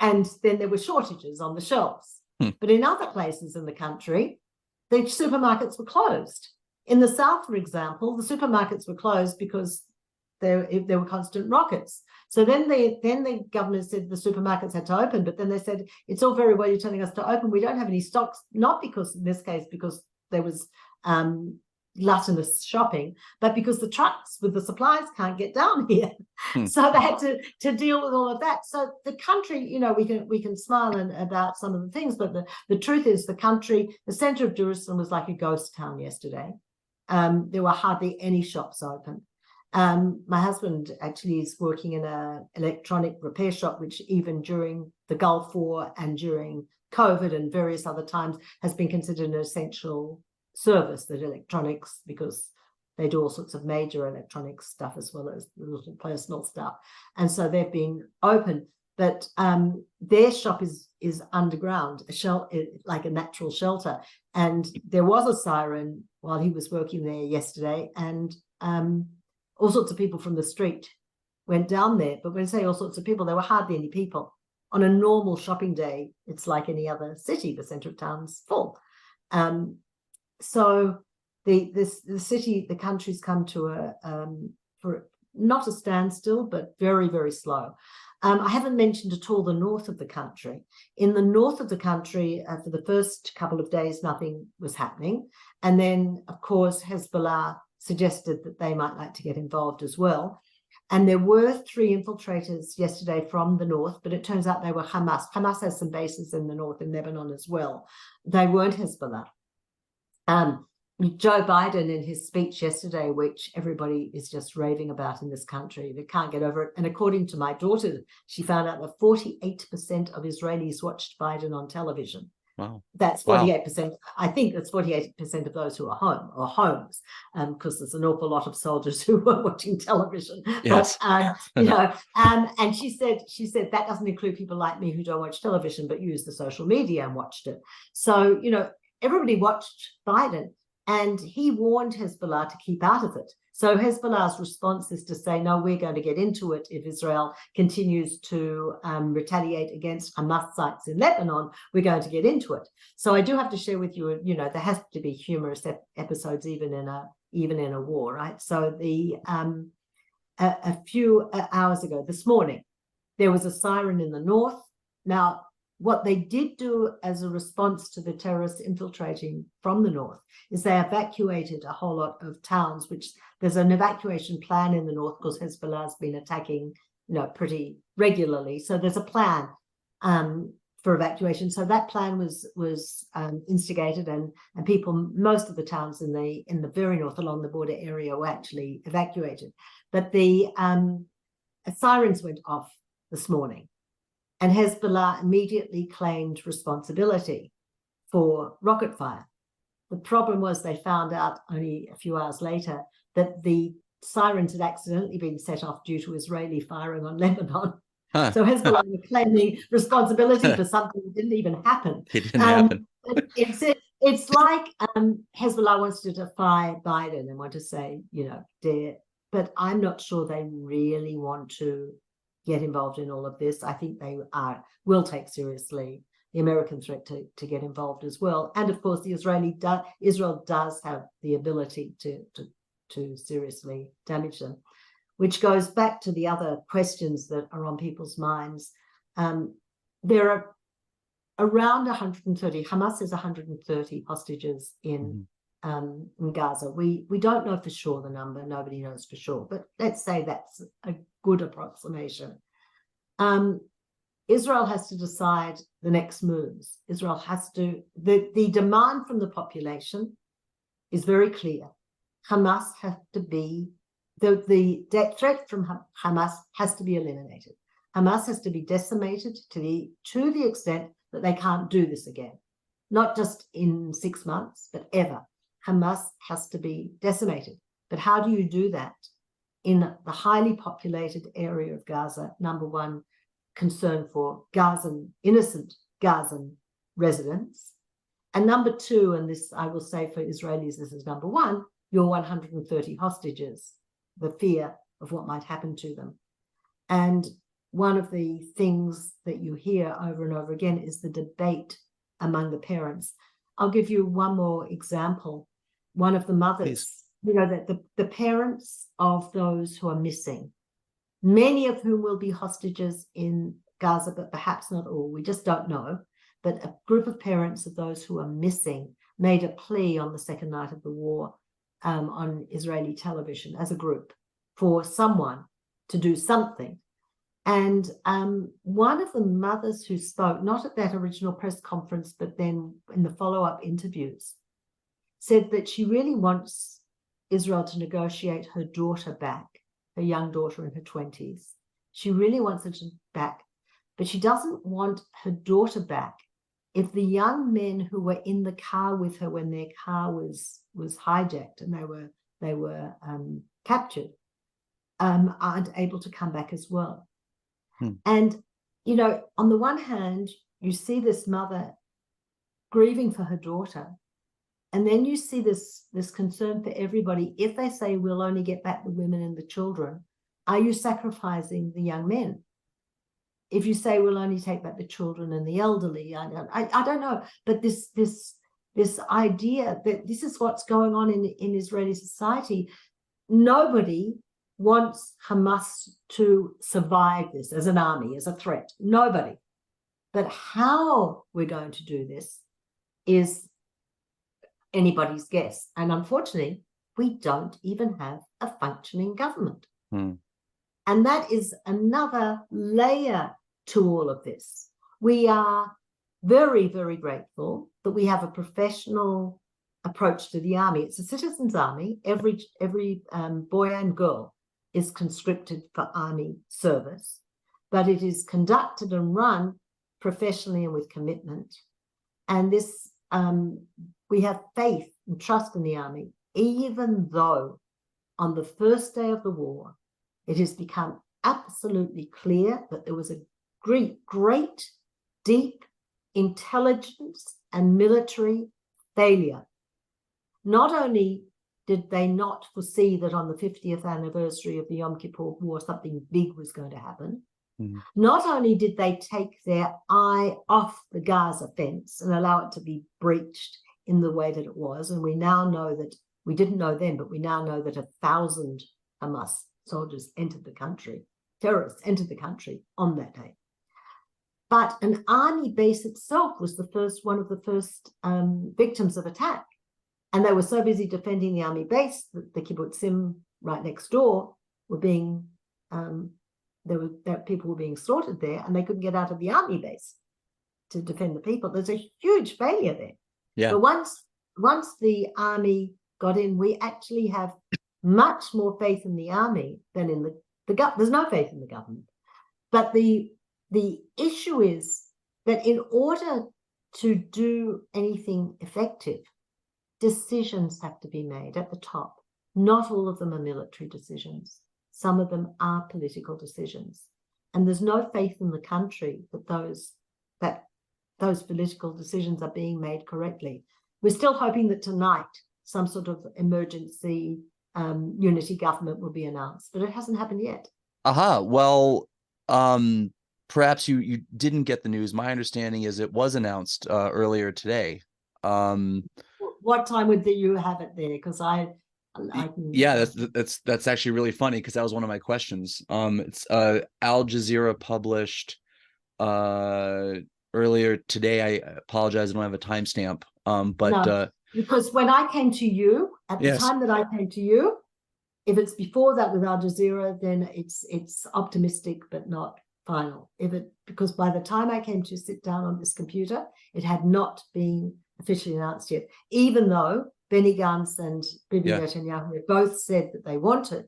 And then there were shortages on the shelves. But in other places in the country, the supermarkets were closed. In the south, for example, the supermarkets were closed because there were constant rockets. So then the government said the supermarkets had to open, but then they said, it's all very well you're telling us to open. We don't have any stocks, not because, in this case, because there was gluttonous shopping, but because the trucks with the supplies can't get down here. So they had to deal with all of that. So the country, we can smile about some of the things, but the truth is the country, the center of Jerusalem was like a ghost town yesterday. There were hardly any shops open. My husband actually is working in an electronic repair shop, which even during the Gulf War and during COVID and various other times has been considered an essential service, that electronics, because they do all sorts of major electronic stuff as well as little personal stuff. And so they've been open, but their shop is underground, like a natural shelter. And there was a siren while he was working there yesterday, and all sorts of people from the street went down there. But when I say all sorts of people, there were hardly any people. On a normal shopping day, it's like any other city, the center of town's full. So the city, the country's come to for not a standstill, but very, very slow. I haven't mentioned at all the north of the country. In the north of the country, for the first couple of days, nothing was happening. And then, of course, Hezbollah suggested that they might like to get involved as well. And there were 3 infiltrators yesterday from the north, but it turns out they were Hamas. Hamas has some bases in the north, in Lebanon as well. They weren't Hezbollah. Joe Biden, in his speech yesterday, which everybody is just raving about in this country, they can't get over it. And according to my daughter, she found out that 48% of Israelis watched Biden on television. Wow. That's 48%. Wow. I think that's 48% of those who are home or homes, because there's an awful lot of soldiers who were watching television. Yes. But, and she said that doesn't include people like me who don't watch television but use the social media and watched it. So, everybody watched Biden, and he warned Hezbollah to keep out of it. So Hezbollah's response is to say, no, we're going to get into it if Israel continues to retaliate against Hamas sites in Lebanon. We're going to get into it. So I do have to share with you, there has to be humorous episodes even in a war, right? So a few hours ago, this morning, there was a siren in the north. Now, what they did do as a response to the terrorists infiltrating from the north is they evacuated a whole lot of towns, which there's an evacuation plan in the north because Hezbollah has been attacking, pretty regularly. So there's a plan for evacuation. So that plan was instigated, and people, most of the towns in the very north along the border area were actually evacuated. But the sirens went off this morning. And Hezbollah immediately claimed responsibility for rocket fire. The problem was they found out only a few hours later that the sirens had accidentally been set off due to Israeli firing on Lebanon. So Hezbollah were claiming responsibility for something that didn't even happen. It didn't happen. It's like Hezbollah wants to defy Biden and want to say, but I'm not sure they really want to get involved in all of this. I think they will take seriously the American threat to get involved as well. And of course, Israel does have the ability to seriously damage them, which goes back to the other questions that are on people's minds. There are around 130, Hamas has 130 hostages in Gaza. We don't know for sure the number, nobody knows for sure, but let's say that's a good approximation. Israel has to decide the next moves. Israel has to, the demand from the population is very clear. Hamas has to be, the threat from Hamas has to be eliminated. Hamas has to be decimated to the extent that they can't do this again. Not just in 6 months, but ever. Hamas has to be decimated. But how do you do that in the highly populated area of Gaza? Number one, concern for innocent Gazan residents. And number two, and this I will say for Israelis, this is number one, your 130 hostages, the fear of what might happen to them. And one of the things that you hear over and over again is the debate among the parents. I'll give you one more example. One of the mothers, that the parents of those who are missing, many of whom will be hostages in Gaza, but perhaps not all, we just don't know. But a group of parents of those who are missing made a plea on the second night of the war on Israeli television as a group for someone to do something. And one of the mothers who spoke, not at that original press conference, but then in the follow-up interviews, said that she really wants Israel to negotiate her daughter back, her young daughter in her 20s. She really wants her back, but she doesn't want her daughter back if the young men who were in the car with her when their car was hijacked and they were captured aren't able to come back as well. And, on the one hand, you see this mother grieving for her daughter, and then you see this concern for everybody. If they say we'll only get back the women and the children, are you sacrificing the young men? If you say we'll only take back the children and the elderly, I don't know. But this idea that this is what's going on in Israeli society, nobody wants Hamas to survive this as an army, as a threat. Nobody. But how we're going to do this is anybody's guess. And unfortunately, we don't even have a functioning government. And that is another layer to all of this. We are very, very grateful that we have a professional approach to the army. It's a citizens' army. Every boy and girl is conscripted for army service, but it is conducted and run professionally and with commitment. And this, we have faith and trust in the army, even though on the first day of the war, it has become absolutely clear that there was a great, deep intelligence and military failure. Not only did they not foresee that on the 50th anniversary of the Yom Kippur War, something big was going to happen. Not only did they take their eye off the Gaza fence and allow it to be breached in the way that it was, and we now know that, we didn't know then, but we now know that 1,000 Hamas soldiers entered the country, terrorists entered the country on that day. But an army base itself was one of the first victims of attack. And they were so busy defending the army base that the kibbutzim right next door were being, people were being slaughtered there, and they couldn't get out of the army base to defend the people. There's a huge failure there. Yeah. But once the army got in, we actually have much more faith in the army than in the government. There's no faith in the government. But the issue is that in order to do anything effective, decisions have to be made at the top. Not all of them are military decisions. Some of them are political decisions. And there's no faith in the country that those political decisions are being made correctly. We're still hoping that tonight some sort of emergency unity government will be announced, but it hasn't happened yet. Well, perhaps you didn't get the news. My understanding is it was announced earlier today. What time would you have it there? Because I can. Yeah, that's actually really funny, because that was one of my questions. It's Al Jazeera published earlier today. I apologize, I don't have a timestamp. But No, because when I came to you, at the yes, time that I came to you, if it's before that with Al Jazeera, then it's optimistic but not final. Because by the time I came to sit down on this computer, it had not been officially announced yet, even though Benny Gantz and Bibi Netanyahu both said that they wanted.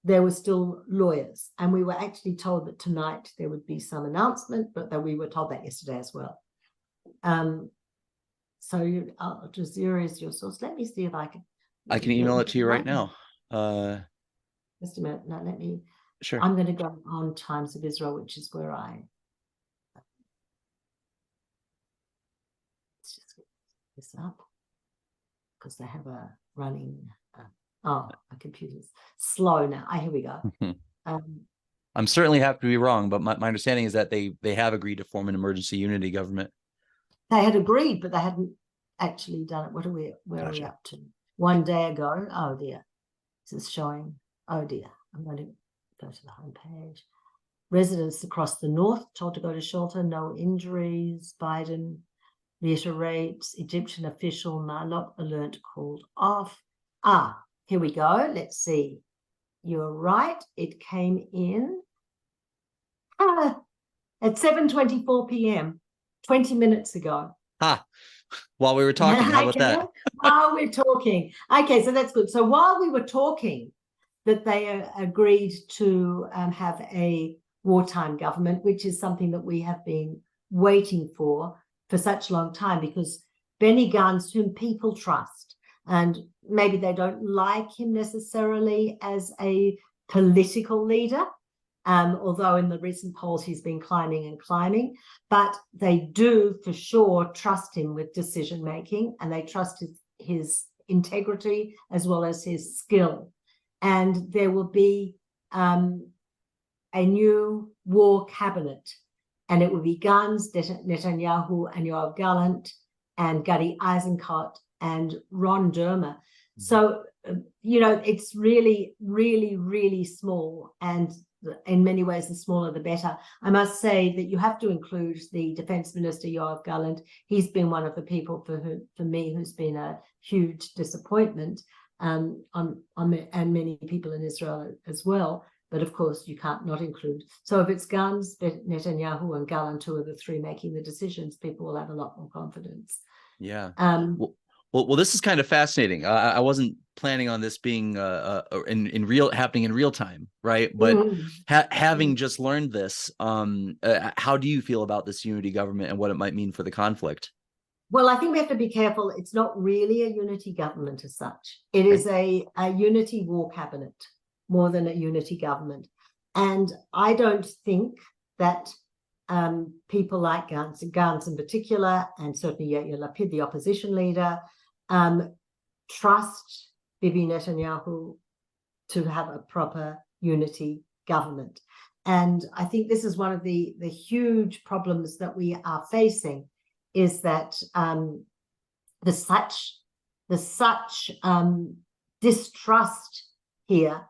There were still lawyers, and we were actually told that tonight there would be some announcement, but that we were told that yesterday as well. So Al Jazeera is your source. Let me see if I can email it to you right now. Just a minute. No, let me. Sure. I'm going to go on Times of Israel, which is where let's just get this up, because they have a running. My computer's slow now. Here we go. I'm certainly happy to be wrong, but my understanding is that they have agreed to form an emergency unity government. They had agreed, but they hadn't actually done it. Where are we up to? One day ago. Oh dear. This is showing. Oh dear. I'm going to go to the homepage. Residents across the north told to go to shelter. No injuries. Biden reiterates. Egyptian official Marlot alert called off. Here we go. Let's see. You're right. It came in at 7:24 p.m. 20 minutes ago. While we were talking. How about that? While we're talking. Okay, so that's good. So while we were talking, that they agreed to have a wartime government, which is something that we have been waiting for such a long time, because Benny Gantz, whom people trust, and maybe they don't like him necessarily as a political leader, although in the recent polls he's been climbing and climbing, but they do for sure trust him with decision making, and they trust his integrity as well as his skill. And there will be a new war cabinet, and it will be Gantz, Netanyahu, and Yoav Gallant, and Gadi Eisenkot, and Ron Dermer. So, it's really, really, really small, and in many ways, the smaller the better. I must say that you have to include the Defense Minister, Yoav Gallant. He's been one of the people for me who's been a huge disappointment, and many people in Israel as well. But of course, you can't not include. So if it's Gantz, Netanyahu, and Gallant, who are the three making the decisions, people will have a lot more confidence. Yeah. Well, this is kind of fascinating. I wasn't planning on this being happening in real time, right? But having just learned this, how do you feel about this unity government and what it might mean for the conflict? Well, I think we have to be careful. It's not really a unity government as such. It is a unity war cabinet more than a unity government. And I don't think that people like Gantz in particular, and certainly Yair Lapid, the opposition leader, trust Bibi Netanyahu to have a proper unity government. And I think this is one of the huge problems that we are facing, is that there's such distrust here.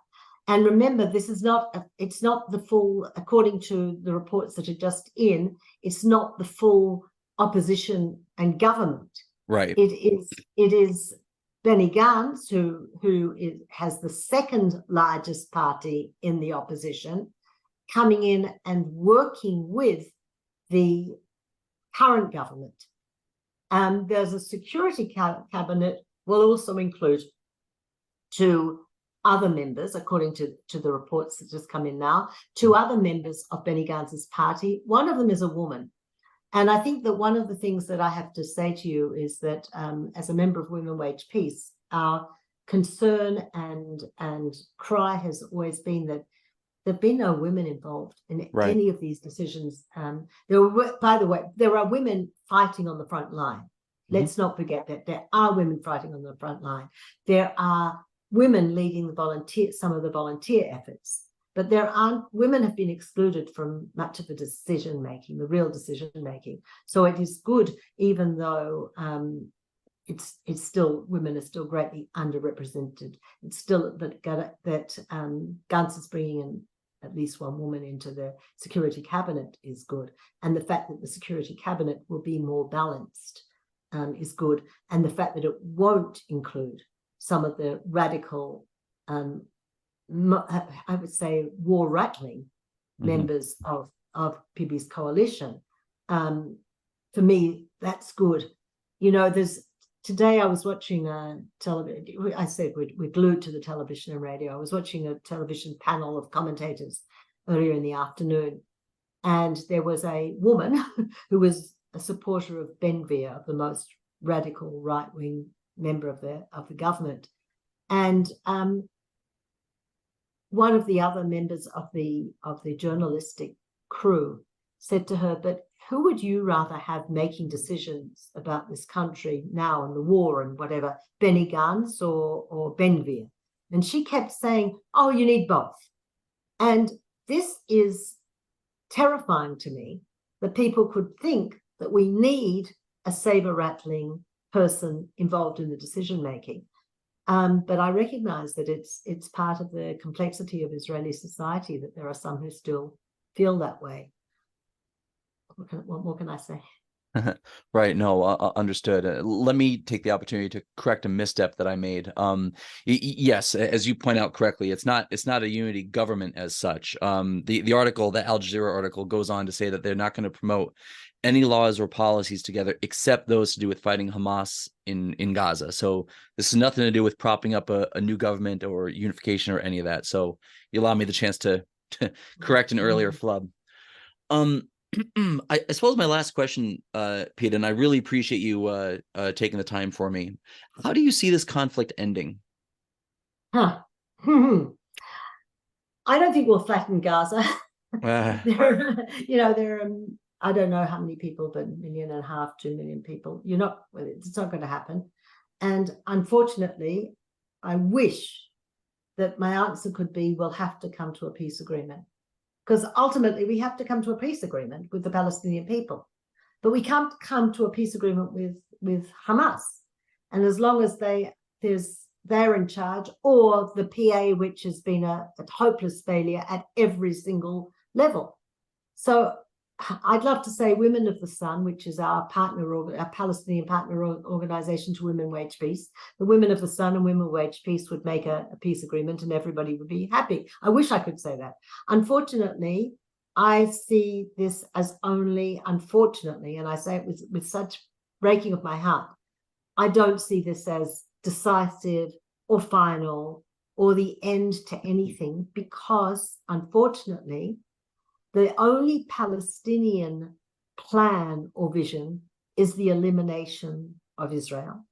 And remember, this is it's not the full, according to the reports that are just in, it's not the full opposition and government. Right. It is Benny Gantz, who has the second largest party in the opposition, coming in and working with the current government. There's a security cabinet will also include two other members, according to the reports that just come in now, two other members of Benny Gantz's party. One of them is a woman. And I think that one of the things that I have to say to you is that as a member of Women Wage Peace, our concern and cry has always been that there have been no women involved in any of these decisions. By the way, there are women fighting on the front line. Let's not forget that there are women fighting on the front line. There are women leading some of the volunteer efforts. but women have been excluded from much of the decision making, the real decision making. So it is good, even though it's still, women are still greatly underrepresented. It's still that Gantz is bringing in at least one woman into the security cabinet is good, and the fact that the security cabinet will be more balanced is good, and the fact that it won't include some of the radical, I would say, war-rattling members of Bibi's coalition. For me, that's good. You know, today I was watching television. I said we're glued to the television and radio. I was watching a television panel of commentators earlier in the afternoon, and there was a woman who was a supporter of Ben-Gvir, the most radical right-wing member of the government, and one of the other members of the journalistic crew said to her, "But who would you rather have making decisions about this country now and the war and whatever, Benny Gantz or Ben-Gvir?" And she kept saying, "Oh, you need both." And this is terrifying to me, that people could think that we need a saber-rattling person involved in the decision-making. But I recognize that it's part of the complexity of Israeli society that there are some who still feel that way. What more can I say? Right. No, understood. Let me take the opportunity to correct a misstep that I made. Yes, as you point out correctly, it's not a unity government as such. The article, the Al Jazeera article, goes on to say that they're not going to promote any laws or policies together except those to do with fighting Hamas in Gaza. So this has nothing to do with propping up a new government or unification or any of that. So you allow me the chance to correct an earlier flub. I suppose my last question, Peta, and I really appreciate you taking the time for me. How do you see this conflict ending? I don't think we'll flatten Gaza. There are, I don't know how many people, but 1.5 million, 2 million people. It's not going to happen. And unfortunately, I wish that my answer could be, we'll have to come to a peace agreement. Because ultimately, we have to come to a peace agreement with the Palestinian people. But we can't come to a peace agreement with Hamas. And as long as they're in charge, or the PA, which has been a hopeless failure at every single level. So I'd love to say Women of the Sun, which is our Palestinian partner organization to Women Wage Peace. The Women of the Sun and Women Wage Peace would make a peace agreement and everybody would be happy. I wish I could say that. Unfortunately, I see this as only, unfortunately, and I say it with such breaking of my heart, I don't see this as decisive or final or the end to anything, because unfortunately, the only Palestinian plan or vision is the elimination of Israel.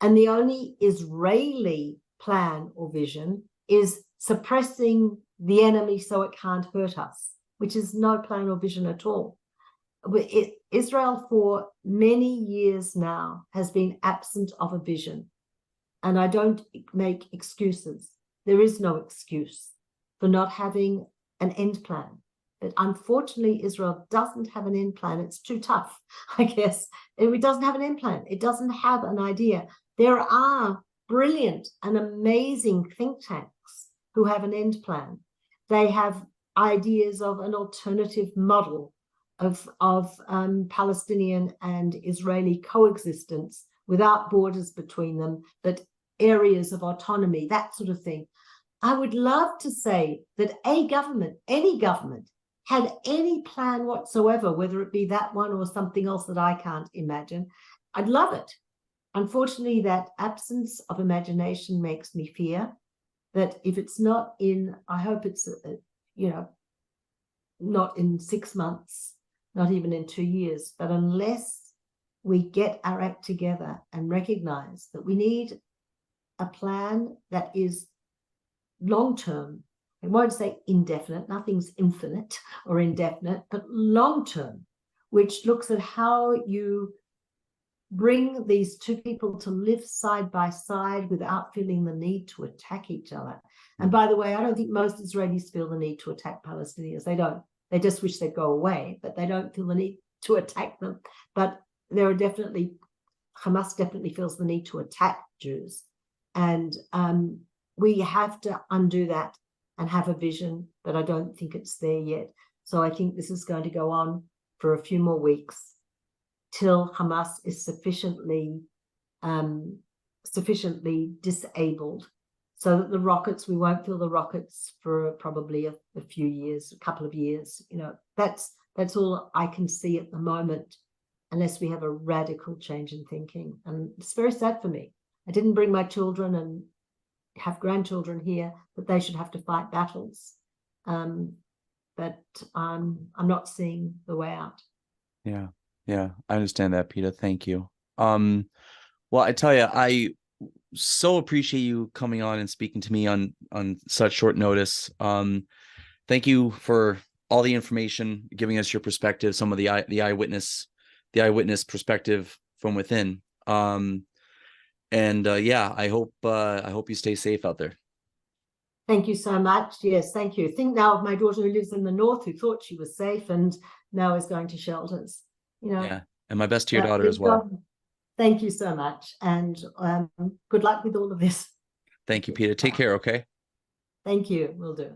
And the only Israeli plan or vision is suppressing the enemy so it can't hurt us, which is no plan or vision at all. Israel for many years now has been absent of a vision. And I don't make excuses. There is no excuse for not having an end plan. But unfortunately, Israel doesn't have an end plan. It's too tough, I guess. It doesn't have an end plan. It doesn't have an idea. There are brilliant and amazing think tanks who have an end plan. They have ideas of an alternative model of Palestinian and Israeli coexistence without borders between them, but areas of autonomy, that sort of thing. I would love to say that a government, any government, had any plan whatsoever, whether it be that one or something else that I can't imagine. I'd love it. Unfortunately, that absence of imagination makes me fear that if it's not in, I hope it's, not in 6 months, not even in 2 years, but unless we get our act together and recognize that we need a plan that is long-term. I won't say indefinite, nothing's infinite or indefinite, but long-term, which looks at how you bring these two people to live side by side without feeling the need to attack each other. And by the way, I don't think most Israelis feel the need to attack Palestinians. They don't. They just wish they'd go away, but they don't feel the need to attack them. But there are definitely, Hamas definitely feels the need to attack Jews. And we have to undo that and have a vision, but I don't think it's there yet. So I think this is going to go on for a few more weeks till Hamas is sufficiently disabled, so that the rockets, we won't feel the rockets for probably a few years, a couple of years. You know, that's all I can see at the moment, unless we have a radical change in thinking. And it's very sad for me. I didn't bring my children and have grandchildren here, that they should have to fight battles. But I'm not seeing the way out. Yeah. Yeah, I understand that, Peta. Thank you. Well, I tell you, I so appreciate you coming on and speaking to me on such short notice. Thank you for all the information, giving us your perspective, some of the eyewitness perspective from within. Yeah, I hope you stay safe out there. Thank you so much. Yes, thank you. Think now of my daughter who lives in the north, who thought she was safe and now is going to shelters. You know, yeah, and my best to your daughter as well. Thank you so much, and good luck with all of this. Thank you, Peta. Take care. Okay. Thank you. Will do.